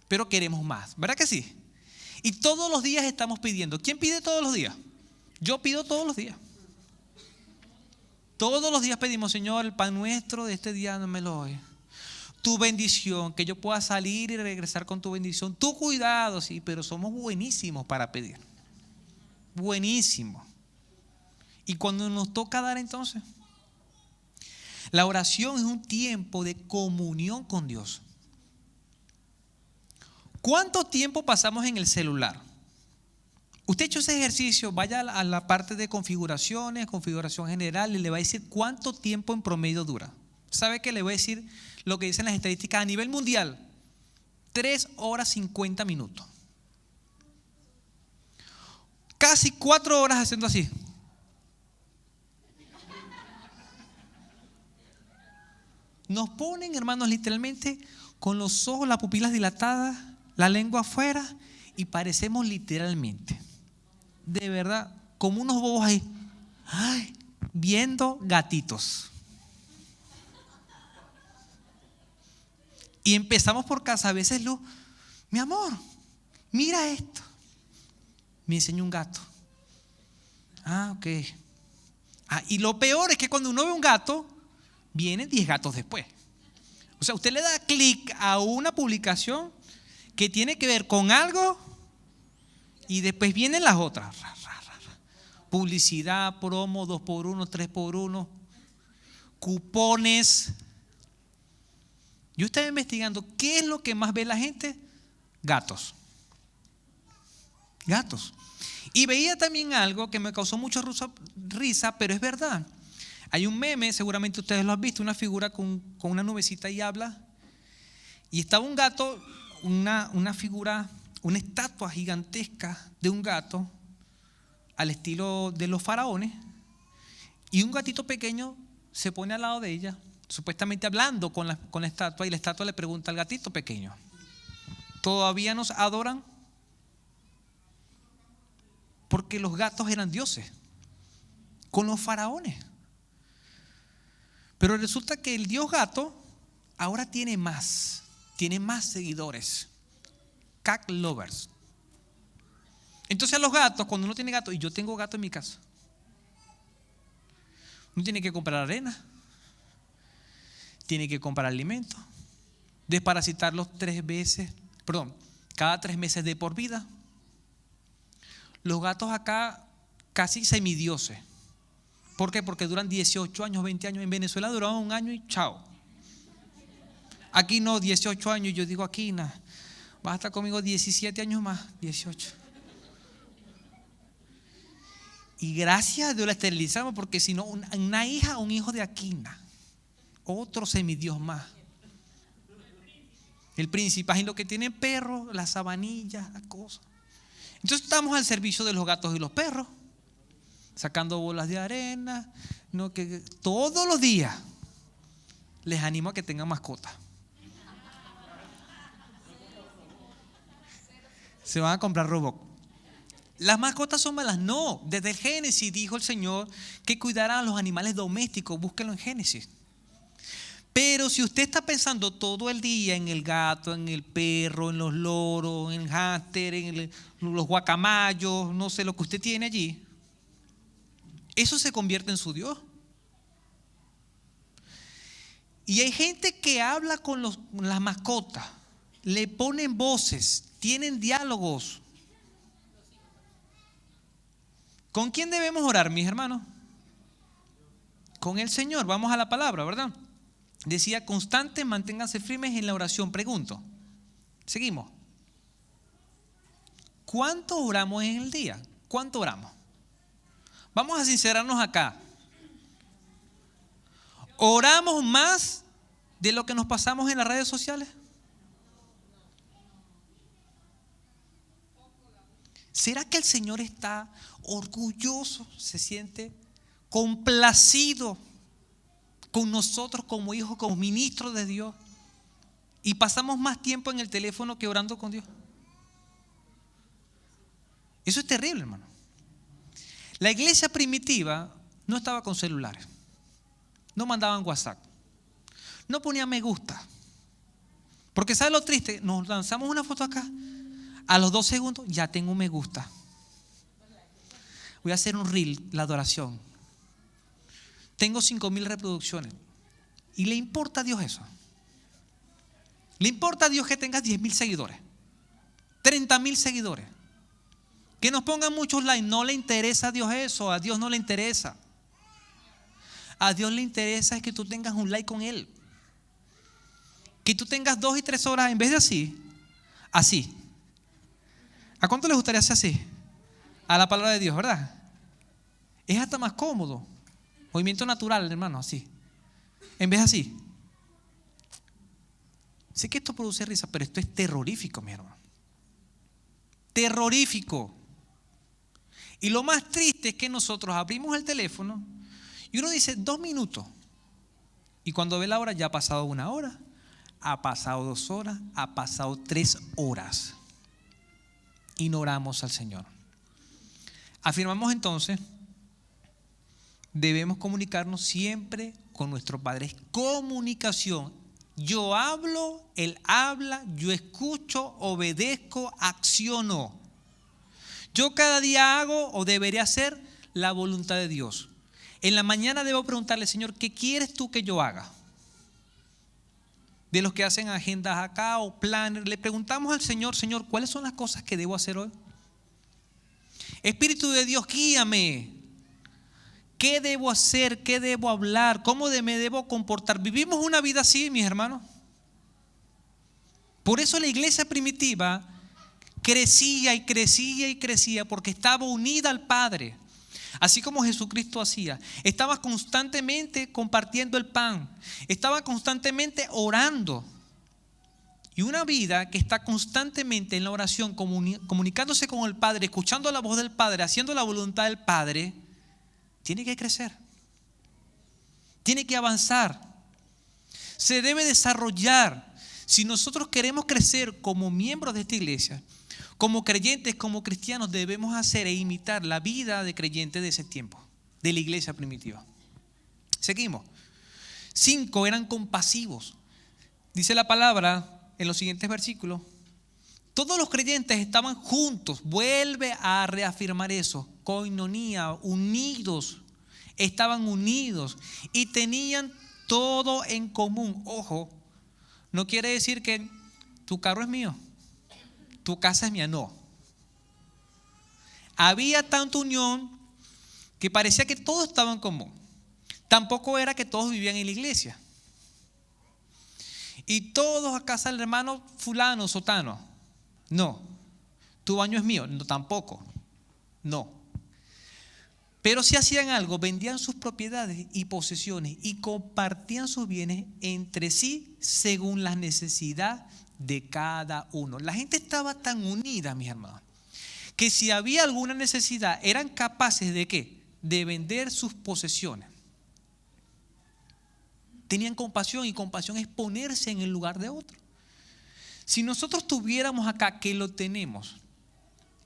S1: Pero queremos más, ¿verdad que sí? Y todos los días estamos pidiendo. ¿Quién pide todos los días? Yo pido todos los días. Todos los días pedimos, Señor, el pan nuestro de este día no me lo doy. Tu bendición, que yo pueda salir y regresar con tu bendición. Tu cuidado, sí, pero somos buenísimos para pedir. Buenísimo. Y cuando nos toca dar, entonces, la oración es un tiempo de comunión con Dios. ¿Cuánto tiempo pasamos en el celular? Usted ha hecho ese ejercicio, vaya a la parte de configuraciones, configuración general, y le va a decir cuánto tiempo en promedio dura. ¿Sabe qué? Le voy a decir lo que dicen las estadísticas a nivel mundial: 3 horas 50 minutos. Casi 4 horas haciendo así. Nos ponen, hermanos, literalmente con los ojos, las pupilas dilatadas, la lengua afuera, y parecemos literalmente, de verdad, como unos bobos ahí, viendo gatitos. Y empezamos por casa, a veces mi amor, mira esto. Me enseñó un gato. Ok. Y lo peor es que cuando uno ve un gato, vienen 10 gatos después. O sea, usted le da clic a una publicación que tiene que ver con algo y después vienen las otras. Publicidad, promo, 2x1, 3x1, cupones. Yo estaba investigando qué es lo que más ve la gente. Gatos. Y veía también algo que me causó mucha risa, pero es verdad. Hay un meme, seguramente ustedes lo han visto, una figura con una nubecita y habla. Y estaba un gato, una figura, una estatua gigantesca de un gato al estilo de los faraones. Y un gatito pequeño se pone al lado de ella, supuestamente hablando con la estatua, y la estatua le pregunta al gatito pequeño: ¿todavía nos adoran? Porque los gatos eran dioses con los faraones. Pero resulta que el dios gato ahora tiene más seguidores. Cat lovers. Entonces a los gatos, cuando uno tiene gato, y yo tengo gato en mi casa, uno tiene que comprar arena, tiene que comprar alimento, desparasitarlos cada 3 meses de por vida. Los gatos acá casi semidioses. ¿Por qué? Porque duran 18 años, 20 años. En Venezuela duraban 1 año y chao. Aquí no, 18 años. Y yo digo, aquí vas a estar conmigo 17 años más, 18. Y gracias a Dios la esterilizamos, porque si no, una hija o un hijo de Aquina. Otro semidios más. El príncipe. Y lo que tienen perros, las sabanillas, las cosas. Entonces estamos al servicio de los gatos y los perros, sacando bolas de arena, no, que todos los días les animo a que tengan mascotas. Se van a comprar robot. Las mascotas son malas. No, desde el Génesis dijo el Señor que cuidará a los animales domésticos. Búsquenlo en Génesis. Pero si usted está pensando todo el día en el gato, en el perro, en los loros, en el hámster, en los guacamayos, no sé lo que usted tiene allí, eso se convierte en su Dios. Y hay gente que habla con las mascotas, le ponen voces, tienen diálogos. ¿Con quién debemos orar, mis hermanos? Con el Señor. Vamos a la palabra, ¿verdad? Decía, constantes, manténganse firmes en la oración. Pregunto, seguimos. ¿Cuánto oramos en el día? ¿Cuánto oramos? Vamos a sincerarnos acá. ¿Oramos más de lo que nos pasamos en las redes sociales? ¿Será que el Señor está orgulloso, se siente complacido con nosotros como hijos, como ministros de Dios, y pasamos más tiempo en el teléfono que orando con Dios? Eso es terrible, hermano. La iglesia primitiva no estaba con celulares, no mandaban WhatsApp, no ponían me gusta, porque ¿sabe lo triste? Nos lanzamos una foto acá, a los 2 segundos ya tengo un me gusta. Voy a hacer un reel, la adoración. Tengo 5,000 reproducciones. ¿Y le importa a Dios eso? ¿Le importa a Dios que tengas 10,000 seguidores? 30,000 seguidores. Que nos pongan muchos likes. No le interesa a Dios eso. A Dios no le interesa. A Dios le interesa es que tú tengas un like con Él. Que tú tengas 2 y 3 horas en vez de así. Así. ¿A cuánto les gustaría hacer así? A la palabra de Dios, ¿verdad? Es hasta más cómodo. Movimiento natural, hermano, así. En vez de así. Sé que esto produce risa, pero esto es terrorífico, mi hermano. Terrorífico. Y lo más triste es que nosotros abrimos el teléfono y uno dice 2 minutos. Y cuando ve la hora ya ha pasado 1 hora, ha pasado 2 horas, ha pasado 3 horas. Y no oramos al Señor. Afirmamos entonces, debemos comunicarnos siempre con nuestro Padre. Es comunicación. Yo hablo, Él habla, yo escucho, obedezco, acciono. Yo cada día hago o debería hacer la voluntad de Dios. En la mañana debo preguntarle, Señor, ¿qué quieres tú que yo haga? De los que hacen agendas acá o planes, le preguntamos al Señor, Señor, ¿cuáles son las cosas que debo hacer hoy? Espíritu de Dios, guíame. ¿Qué debo hacer? ¿Qué debo hablar? ¿Cómo me debo comportar? Vivimos una vida así, mis hermanos. Por eso la iglesia primitiva crecía y crecía y crecía porque estaba unida al Padre. Así como Jesucristo hacía. Estaba constantemente compartiendo el pan. Estaba constantemente orando. Y una vida que está constantemente en la oración, comunicándose con el Padre, escuchando la voz del Padre, haciendo la voluntad del Padre, tiene que crecer. Tiene que avanzar. Se debe desarrollar. Si nosotros queremos crecer como miembros de esta iglesia, como creyentes, como cristianos, debemos hacer e imitar la vida de creyentes de ese tiempo, de la iglesia primitiva. Seguimos. 5, eran compasivos. Dice la palabra en los siguientes versículos. Todos los creyentes estaban juntos. Vuelve a reafirmar eso. Koinonía, unidos. Estaban unidos y tenían todo en común. Ojo, no quiere decir que tu carro es mío, tu casa es mía, no. Había tanta unión que parecía que todo estaba en común. Tampoco era que todos vivían en la iglesia. Y todos a casa del hermano fulano, sotano. No. Tu baño es mío. No, tampoco. No.
S2: Pero si hacían algo, vendían sus propiedades y posesiones y compartían sus bienes entre sí según la necesidad de cada uno. La gente estaba tan unida, mis hermanos, que si había alguna necesidad, eran capaces ¿de qué? De vender sus posesiones. Tenían compasión, y compasión es ponerse en el lugar de otro. Si nosotros tuviéramos acá, que lo tenemos,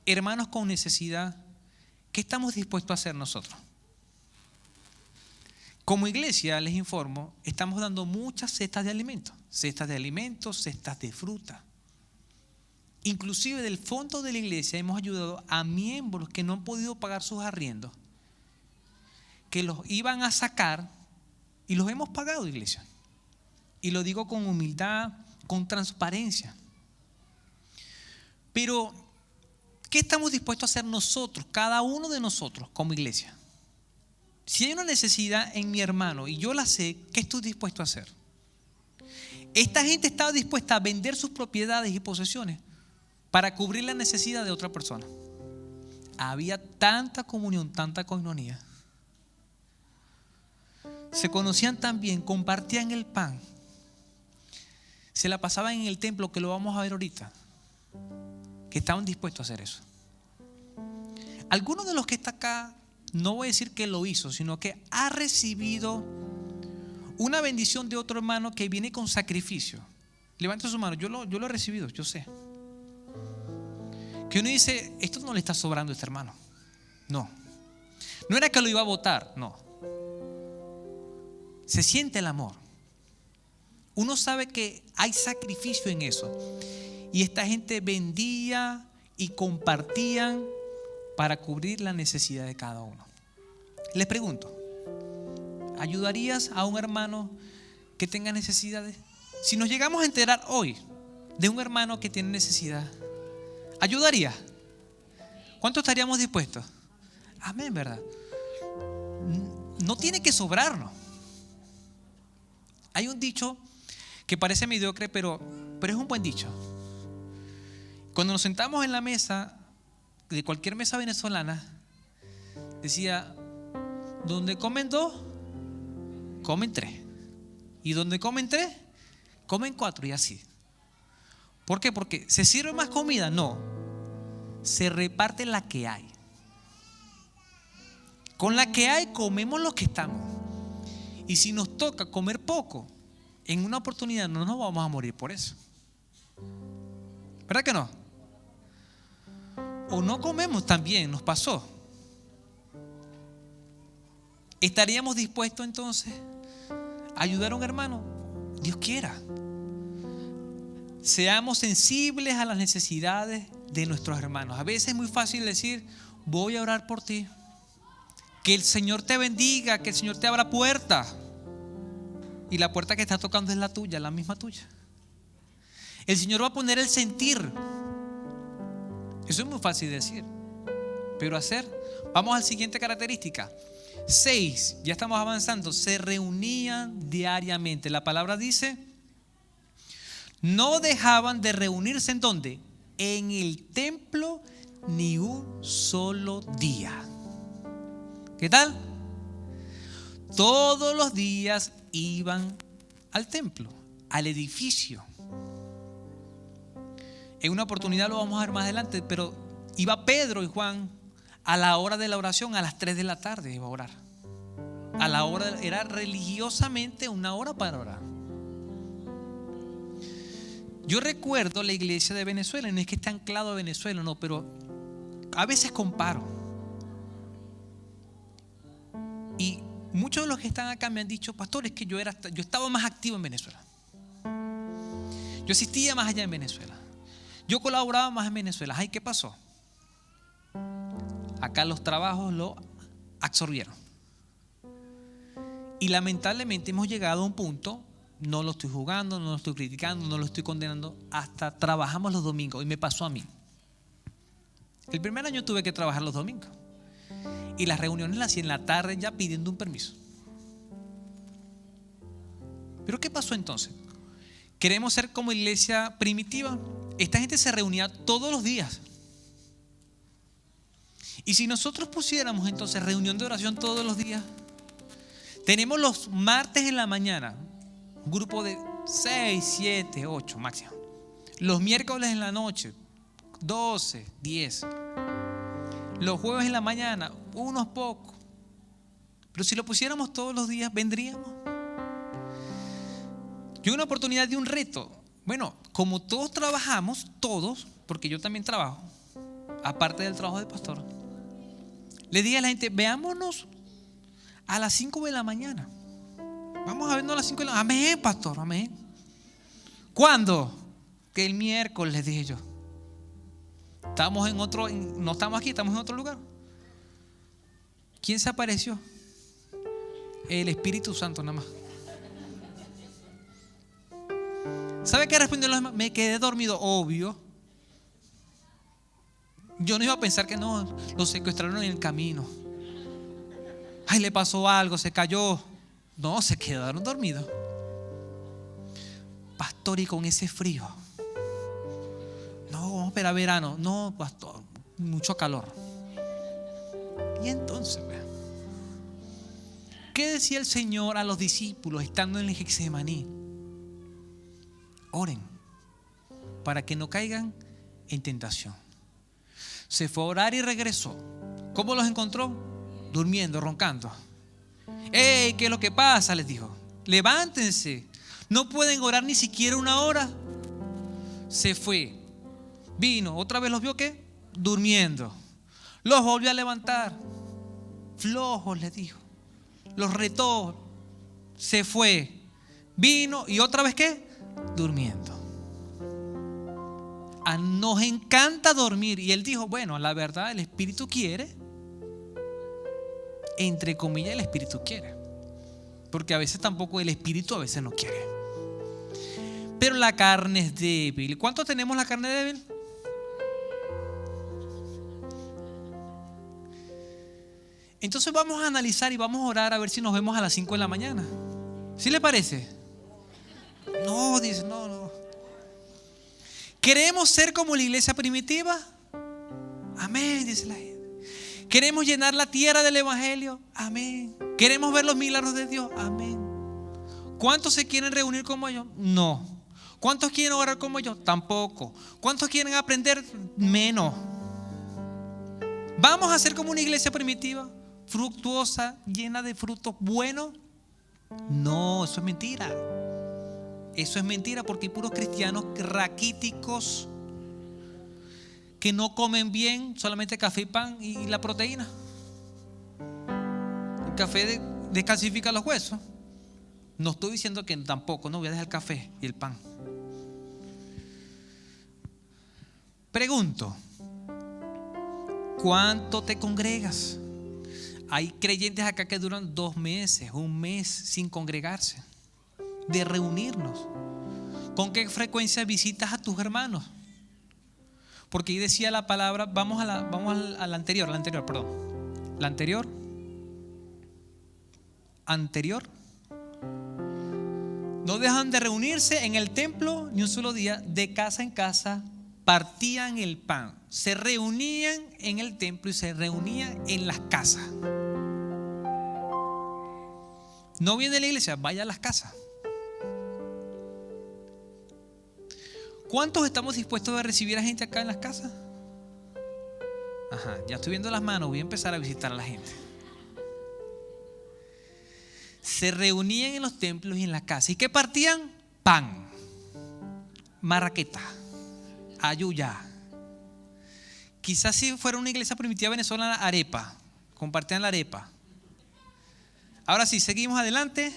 S2: hermanos con necesidad, ¿qué estamos dispuestos a hacer nosotros? Como iglesia, les informo, estamos dando muchas cestas de alimentos, cestas de fruta. Inclusive del fondo de la iglesia hemos ayudado a miembros que no han podido pagar sus arriendos, que los iban a sacar y los hemos pagado, iglesia. Y lo digo con humildad, con transparencia. Pero ¿qué estamos dispuestos a hacer nosotros, cada uno de nosotros como iglesia? Si hay una necesidad en mi hermano y yo la sé, ¿qué estoy dispuesto a hacer? Esta gente estaba dispuesta a vender sus propiedades y posesiones para cubrir la necesidad de otra persona. Había tanta comunión, tanta coinonía. Se conocían tan bien, compartían el pan. Se la pasaban en el templo, que lo vamos a ver ahorita, que estaban dispuestos a hacer eso. Algunos de los que está acá, no voy a decir que lo hizo, sino que ha recibido una bendición de otro hermano que viene con sacrificio. Levanta su mano. Yo lo he recibido, yo sé. Que uno dice, esto no le está sobrando a este hermano. No era que lo iba a votar, no. Se siente el amor. Uno sabe que hay sacrificio en eso. Y esta gente vendía y compartían para cubrir la necesidad de cada uno. Les pregunto, ¿ayudarías a un hermano que tenga necesidades? Si nos llegamos a enterar hoy de un hermano que tiene necesidad, ¿ayudaría? ¿Cuánto estaríamos dispuestos? Amén, ¿verdad? No tiene que sobrarnos. Hay un dicho que parece mediocre, pero es un buen dicho. Cuando nos sentamos en la mesa de cualquier mesa venezolana, decía, donde comen 2, comen 3. Y donde comen 3, comen 4, y así. ¿Por qué? Porque ¿se sirve más comida? No. Se reparte la que hay. Con la que hay comemos lo que estamos. Y si nos toca comer poco, en una oportunidad no nos vamos a morir por eso. ¿Verdad que no? O no comemos también, nos pasó. ¿Estaríamos dispuestos entonces a ayudar a un hermano? Dios quiera. Seamos sensibles a las necesidades de nuestros hermanos. A veces es muy fácil decir, voy a orar por ti. Que el Señor te bendiga, que el Señor te abra puertas. Y la puerta que está tocando es la tuya, la misma tuya. El Señor va a poner el sentir. Eso es muy fácil de decir, pero hacer. Vamos a la siguiente característica. 6, ya estamos avanzando. Se reunían diariamente. La palabra dice, no dejaban de reunirse. ¿En dónde? En el templo, ni un solo día. ¿Qué tal? Todos los días iban al templo, al edificio. En una oportunidad lo vamos a ver más adelante, pero iba Pedro y Juan a la hora de la oración, a las 3 de la tarde iba a orar. A la hora, era religiosamente una hora para orar. Yo recuerdo la iglesia de Venezuela, no es que esté anclado a Venezuela, no, pero a veces comparo. Y muchos de los que están acá me han dicho, pastor, es que yo estaba más activo en Venezuela. Yo asistía más allá en Venezuela. Yo colaboraba más en Venezuela. Ay, ¿qué pasó? Acá los trabajos lo absorbieron. Y lamentablemente hemos llegado a un punto, no lo estoy juzgando, no lo estoy criticando, no lo estoy condenando, hasta trabajamos los domingos. Y me pasó a mí. El primer año tuve que trabajar los domingos. Y las reuniones las hacía en la tarde ya pidiendo un permiso. ¿Pero qué pasó entonces? ¿Queremos ser como iglesia primitiva? Esta gente se reunía todos los días. Y si nosotros pusiéramos entonces reunión de oración todos los días, tenemos los martes en la mañana, un grupo de 6, 7, 8 máximo. Los miércoles en la noche, 12, 10. Los jueves en la mañana, unos pocos. Pero si lo pusiéramos todos los días, vendríamos. Yo una oportunidad de un reto. Bueno, como todos trabajamos, todos, porque yo también trabajo, aparte del trabajo de pastor, le dije a la gente, veámonos a las 5 de la mañana. Vamos a vernos a las 5 de la mañana. Amén, pastor, amén. ¿Cuándo? Que el miércoles, les dije yo. Estamos en otro, no estamos aquí, estamos en otro lugar. ¿Quién se apareció? El Espíritu Santo nada más. ¿Sabe qué respondió los demás? Me quedé dormido, obvio. Yo no iba a pensar que no, lo secuestraron en el camino. Ay, le pasó algo, se cayó. No, se quedaron dormidos. Pastor, y con ese frío. No, vamos a esperar verano. No, pastor, mucho calor. Y entonces, ¿qué decía el Señor a los discípulos estando en el Getsemaní? Oren para que no caigan en tentación. Se fue a orar y regresó. ¿Cómo los encontró? Durmiendo, roncando. ¡Ey! ¿Qué es lo que pasa? Les dijo. Levántense. No pueden orar ni siquiera una hora. Se fue. Vino. Otra vez los vio ¿qué? Durmiendo. Los volvió a levantar. Flojos, les dijo. Los retó. Se fue. Vino y otra vez ¿qué? Durmiendo. Nos encanta dormir. Y él dijo, bueno, la verdad el Espíritu quiere. Entre comillas, el Espíritu quiere. Porque a veces tampoco el Espíritu a veces no quiere. Pero la carne es débil. ¿Cuántos tenemos la carne débil? Entonces vamos a analizar y vamos a orar a ver si nos vemos a las 5 de la mañana. ¿Sí le parece? No, dice, no. ¿Queremos ser como la iglesia primitiva? Amén, dice la gente. ¿Queremos llenar la tierra del evangelio? Amén. ¿Queremos ver los milagros de Dios? Amén. ¿Cuántos se quieren reunir como yo? No. ¿Cuántos quieren orar como yo? Tampoco. ¿Cuántos quieren aprender? Menos. ¿Vamos a ser como una iglesia primitiva? Fructuosa, llena de frutos buenos. No, eso es mentira. Eso es mentira porque hay puros cristianos raquíticos que no comen bien, solamente café y pan y la proteína. El café descalcifica los huesos. No estoy diciendo que tampoco, no voy a dejar el café y el pan. Pregunto, ¿cuánto te congregas? Hay creyentes acá que duran 2 meses, 1 mes sin congregarse, de reunirnos. ¿Con qué frecuencia visitas a tus hermanos? Porque ahí decía la palabra, vamos a la anterior. La anterior. No dejan de reunirse en el templo ni un solo día, de casa en casa partían el pan. Se reunían en el templo y se reunían en las casas. No viene a la iglesia, vaya a las casas. ¿Cuántos estamos dispuestos a recibir a gente acá en las casas? Ajá, ya estoy viendo las manos, voy a empezar a visitar a la gente. Se reunían en los templos y en las casas. ¿Y qué partían? Pan, marraqueta, ayuya. Quizás si fuera una iglesia primitiva venezolana, arepa. Compartían la arepa. Ahora sí, seguimos adelante.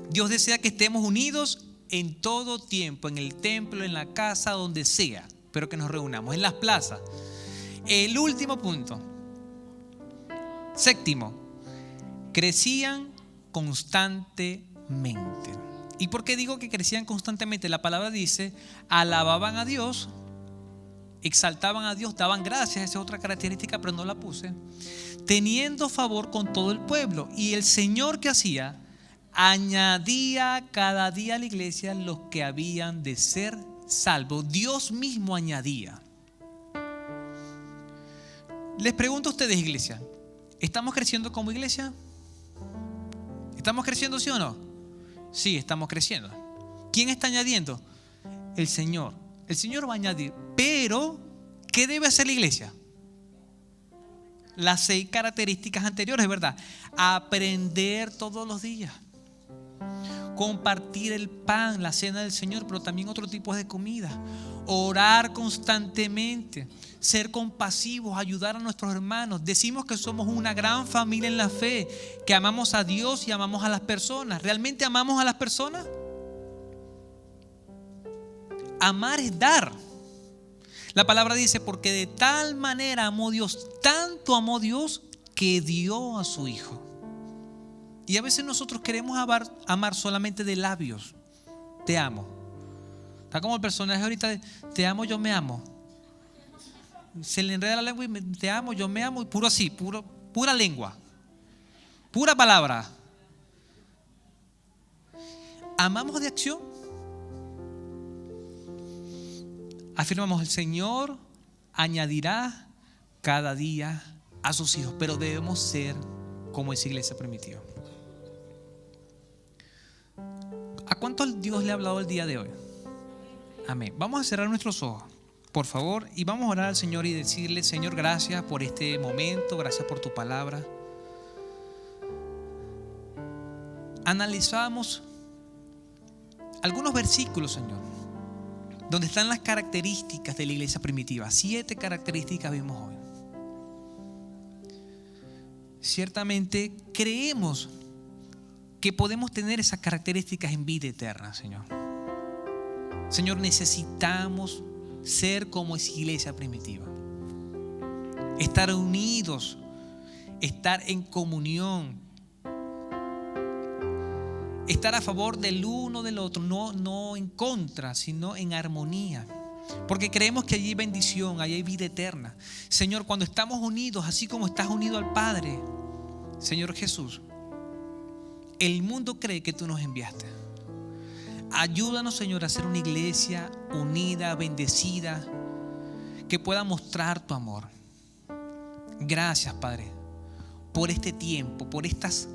S2: Dios desea que estemos unidos en todo tiempo, en el templo, en la casa, donde sea, pero que nos reunamos, en las plazas. El último punto, 7, crecían constantemente. ¿Y por qué digo que crecían constantemente? La palabra dice, alababan a Dios, exaltaban a Dios, daban gracias. Esa es otra característica, pero no la puse. Teniendo favor con todo el pueblo. Y el Señor, ¿qué hacía? Añadía cada día a la iglesia los que habían de ser salvos. Dios mismo añadía. Les pregunto a ustedes, iglesia, ¿estamos creciendo como iglesia? ¿Estamos creciendo, sí o no? Sí, estamos creciendo. ¿Quién está añadiendo? El Señor. El Señor va a añadir. Pero, ¿qué debe hacer la iglesia? Las 6 características anteriores, ¿verdad? Aprender todos los días. Compartir el pan, la cena del Señor, pero también otros tipos de comida. Orar constantemente. Ser compasivos, ayudar a nuestros hermanos. Decimos que somos una gran familia en la fe, que amamos a Dios y amamos a las personas. ¿Realmente amamos a las personas? Amar es dar. La palabra dice, porque de tal manera amó Dios, tanto amó Dios, que dio a su Hijo. Y a veces nosotros queremos amar solamente de labios. Te amo. Está como el personaje ahorita de te amo, yo me amo. Se le enreda la lengua y te amo, yo me amo. Y puro así, pura lengua. Pura palabra. ¿Amamos de acción? Afirmamos, el Señor añadirá cada día a sus hijos, pero debemos ser como esa iglesia primitiva. ¿A cuánto Dios le ha hablado el día de hoy? Amén. Vamos a cerrar nuestros ojos, por favor, y vamos a orar al Señor y decirle, Señor, gracias por este momento, gracias por tu palabra. Analizamos algunos versículos, Señor, donde están las características de la iglesia primitiva. 7 características vimos hoy. Ciertamente creemos que podemos tener esas características en vida eterna, Señor. Señor, necesitamos ser como esa iglesia primitiva. Estar unidos, estar en comunión, estar a favor del uno del otro, no en contra, sino en armonía. Porque creemos que allí hay bendición, allí hay vida eterna. Señor, cuando estamos unidos, así como estás unido al Padre, Señor Jesús, el mundo cree que tú nos enviaste. Ayúdanos, Señor, a ser una iglesia unida, bendecida, que pueda mostrar tu amor. Gracias, Padre, por este tiempo, por estas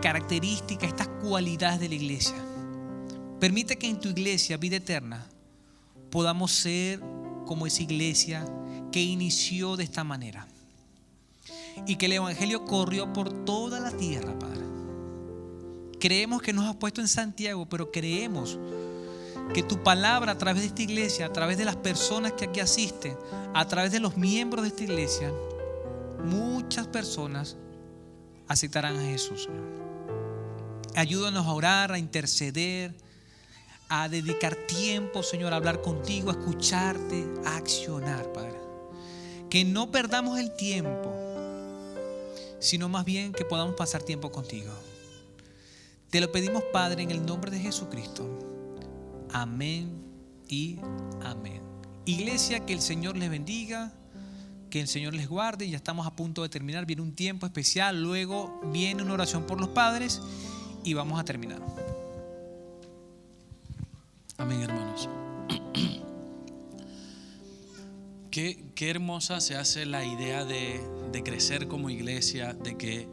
S2: características, estas cualidades de la iglesia. Permite que en tu iglesia, vida eterna, podamos ser como esa iglesia que inició de esta manera y que el evangelio corrió por toda la tierra, Padre. Creemos que nos has puesto en Santiago, pero creemos que tu palabra a través de esta iglesia, a través de las personas que aquí asisten, a través de los miembros de esta iglesia, muchas personas aceptarán a Jesús. Ayúdanos a orar, a interceder, a dedicar tiempo, Señor, a hablar contigo, a escucharte, a accionar, Padre. Que no perdamos el tiempo, sino más bien que podamos pasar tiempo contigo. Te lo pedimos, Padre, en el nombre de Jesucristo. Amén y amén. Iglesia, que el Señor les bendiga, que el Señor les guarde. Ya estamos a punto de terminar. Viene un tiempo especial, luego viene una oración por los padres y vamos a terminar.
S3: Amén, hermanos. Qué hermosa se hace la idea de crecer como iglesia, de que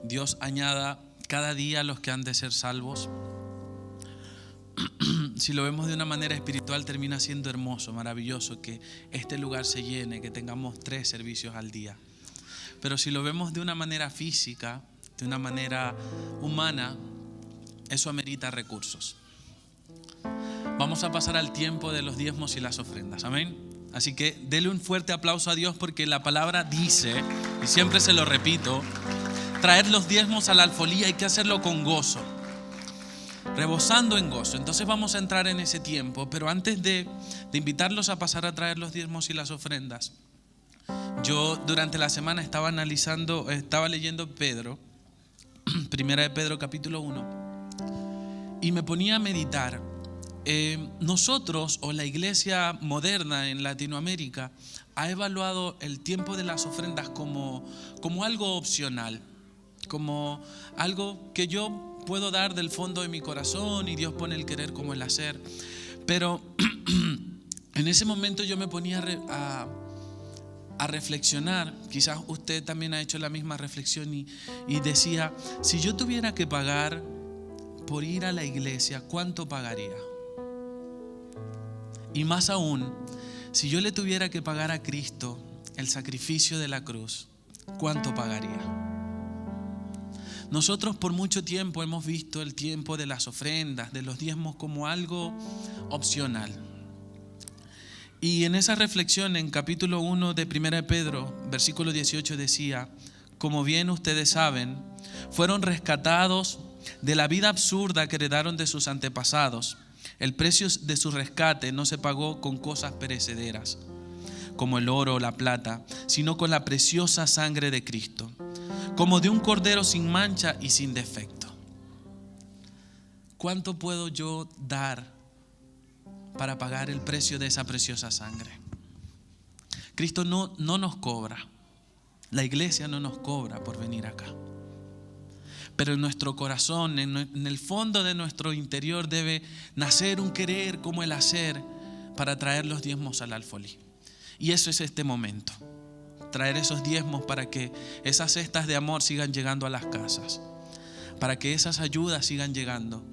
S3: Dios añada cada día a los que han de ser salvos. Si lo vemos de una manera espiritual, termina siendo hermoso, maravilloso que este lugar se llene, que tengamos 3 servicios al día. Pero si lo vemos de una manera física, de una manera humana, eso amerita recursos. Vamos a pasar al tiempo de los diezmos y las ofrendas. Amén. Así que dele un fuerte aplauso a Dios, porque la palabra dice, y siempre se lo repito, traer los diezmos a la alfolía hay que hacerlo con gozo, rebosando en gozo. Entonces vamos a entrar en ese tiempo, pero antes de invitarlos a pasar a traer los diezmos y las ofrendas, yo durante la semana estaba leyendo Pedro, Primera de Pedro capítulo 1, y me ponía a meditar. Nosotros, o la iglesia moderna en Latinoamérica, ha evaluado el tiempo de las ofrendas como algo opcional, como algo que yo puedo dar del fondo de mi corazón y Dios pone el querer como el hacer. Pero en ese momento yo me ponía a reflexionar. Quizás usted también ha hecho la misma reflexión y decía, si yo tuviera que pagar por ir a la iglesia, ¿cuánto pagaría? Y más aún, si yo le tuviera que pagar a Cristo el sacrificio de la cruz, ¿cuánto pagaría? Nosotros por mucho tiempo hemos visto el tiempo de las ofrendas, de los diezmos, como algo opcional. Y en esa reflexión, en capítulo 1 de 1 Pedro, versículo 18 decía, como bien ustedes saben, fueron rescatados de la vida absurda que heredaron de sus antepasados. El precio de su rescate no se pagó con cosas perecederas, como el oro o la plata, sino con la preciosa sangre de Cristo, como de un cordero sin mancha y sin defecto. ¿Cuánto puedo yo dar para pagar el precio de esa preciosa sangre? Cristo no nos cobra, la iglesia no nos cobra por venir acá. Pero en nuestro corazón, en el fondo de nuestro interior debe nacer un querer como el hacer para traer los diezmos al alfolí. Y eso es este momento, traer esos diezmos para que esas cestas de amor sigan llegando a las casas, para que esas ayudas sigan llegando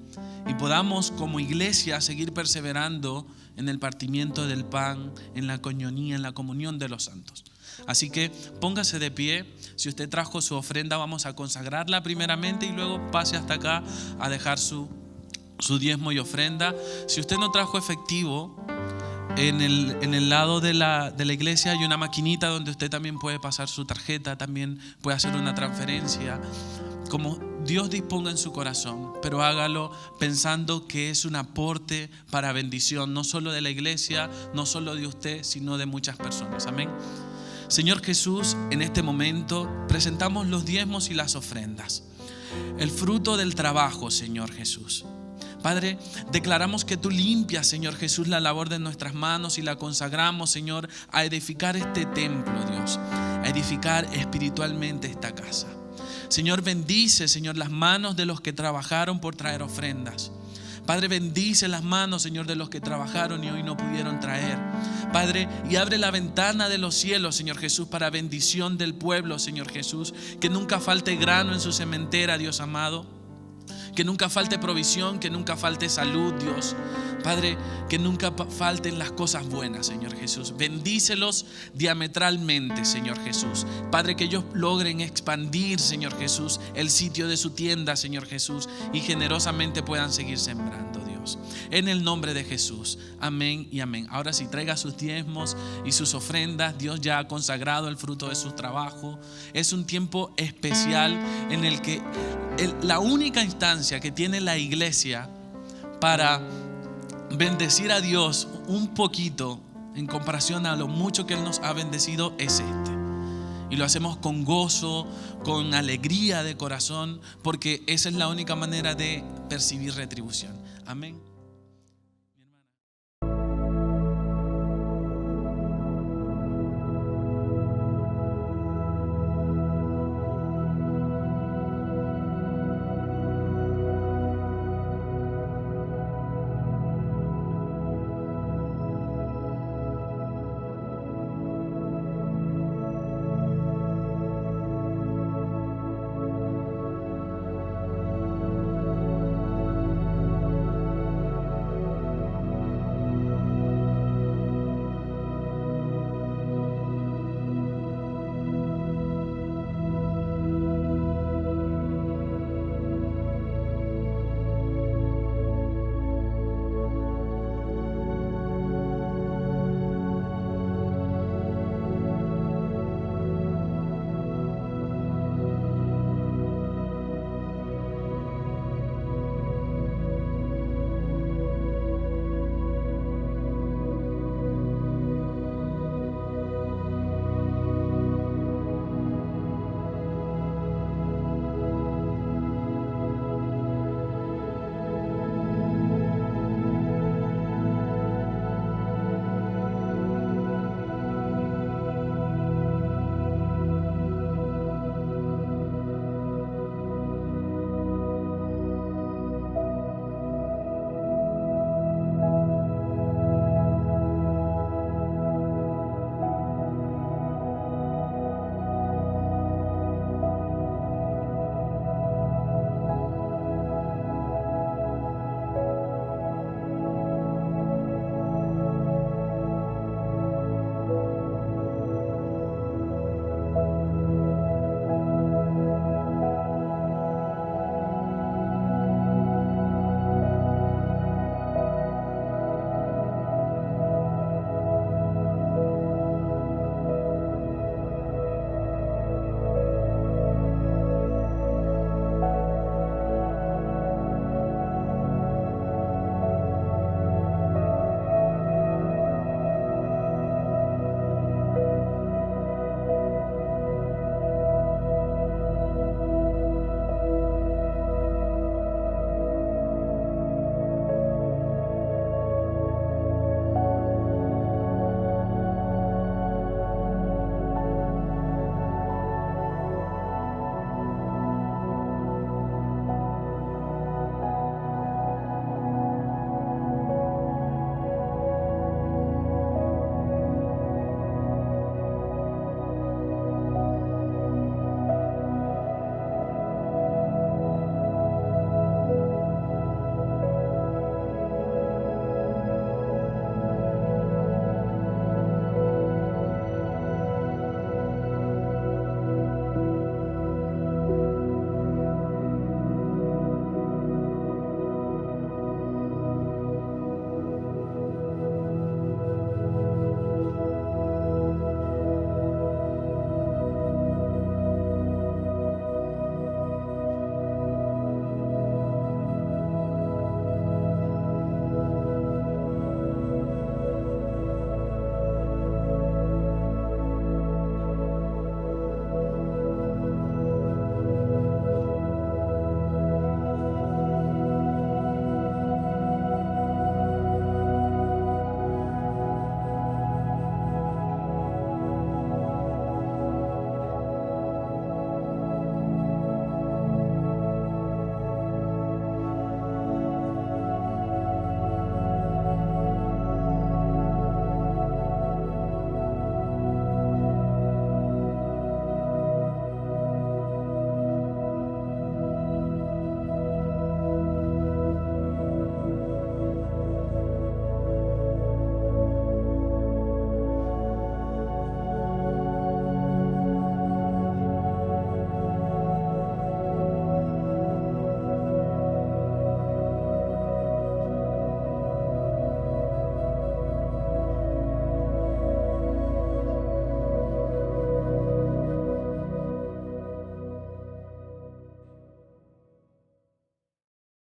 S3: y podamos como iglesia seguir perseverando en el partimiento del pan, en la coinonía, en la comunión de los santos. Así que póngase de pie. Si usted trajo su ofrenda, vamos a consagrarla primeramente y luego pase hasta acá a dejar su diezmo y ofrenda. Si usted no trajo efectivo, en el lado de la iglesia hay una maquinita donde usted también puede pasar su tarjeta, también puede hacer una transferencia, como Dios disponga en su corazón, pero hágalo pensando que es un aporte para bendición, no solo de la iglesia, no solo de usted, sino de muchas personas. Amén. Señor Jesús, en este momento presentamos los diezmos y las ofrendas, el fruto del trabajo, Señor Jesús. Padre, declaramos que tú limpias, Señor Jesús, la labor de nuestras manos y la consagramos, Señor, a edificar este templo, Dios, a edificar espiritualmente esta casa. Señor, bendice, Señor, las manos de los que trabajaron por traer ofrendas. Padre, bendice las manos, Señor, de los que trabajaron y hoy no pudieron traer. Padre, y abre la ventana de los cielos, Señor Jesús, para bendición del pueblo, Señor Jesús. Que nunca falte grano en su sementera, Dios amado. Que nunca falte provisión, que nunca falte salud, Dios. Padre, que nunca falten las cosas buenas, Señor Jesús. Bendícelos diametralmente, Señor Jesús. Padre, que ellos logren expandir, Señor Jesús, el sitio de su tienda, Señor Jesús, y generosamente puedan seguir sembrando, Dios. En el nombre de Jesús. Amén y amén. Ahora sí, traiga sus diezmos y sus ofrendas. Dios ya ha consagrado el fruto de su trabajo. Es un tiempo especial en el que la única instancia que tiene la iglesia para bendecir a Dios un poquito en comparación a lo mucho que Él nos ha bendecido es y lo hacemos con gozo, con alegría de corazón, porque esa es la única manera de percibir retribución. Amén.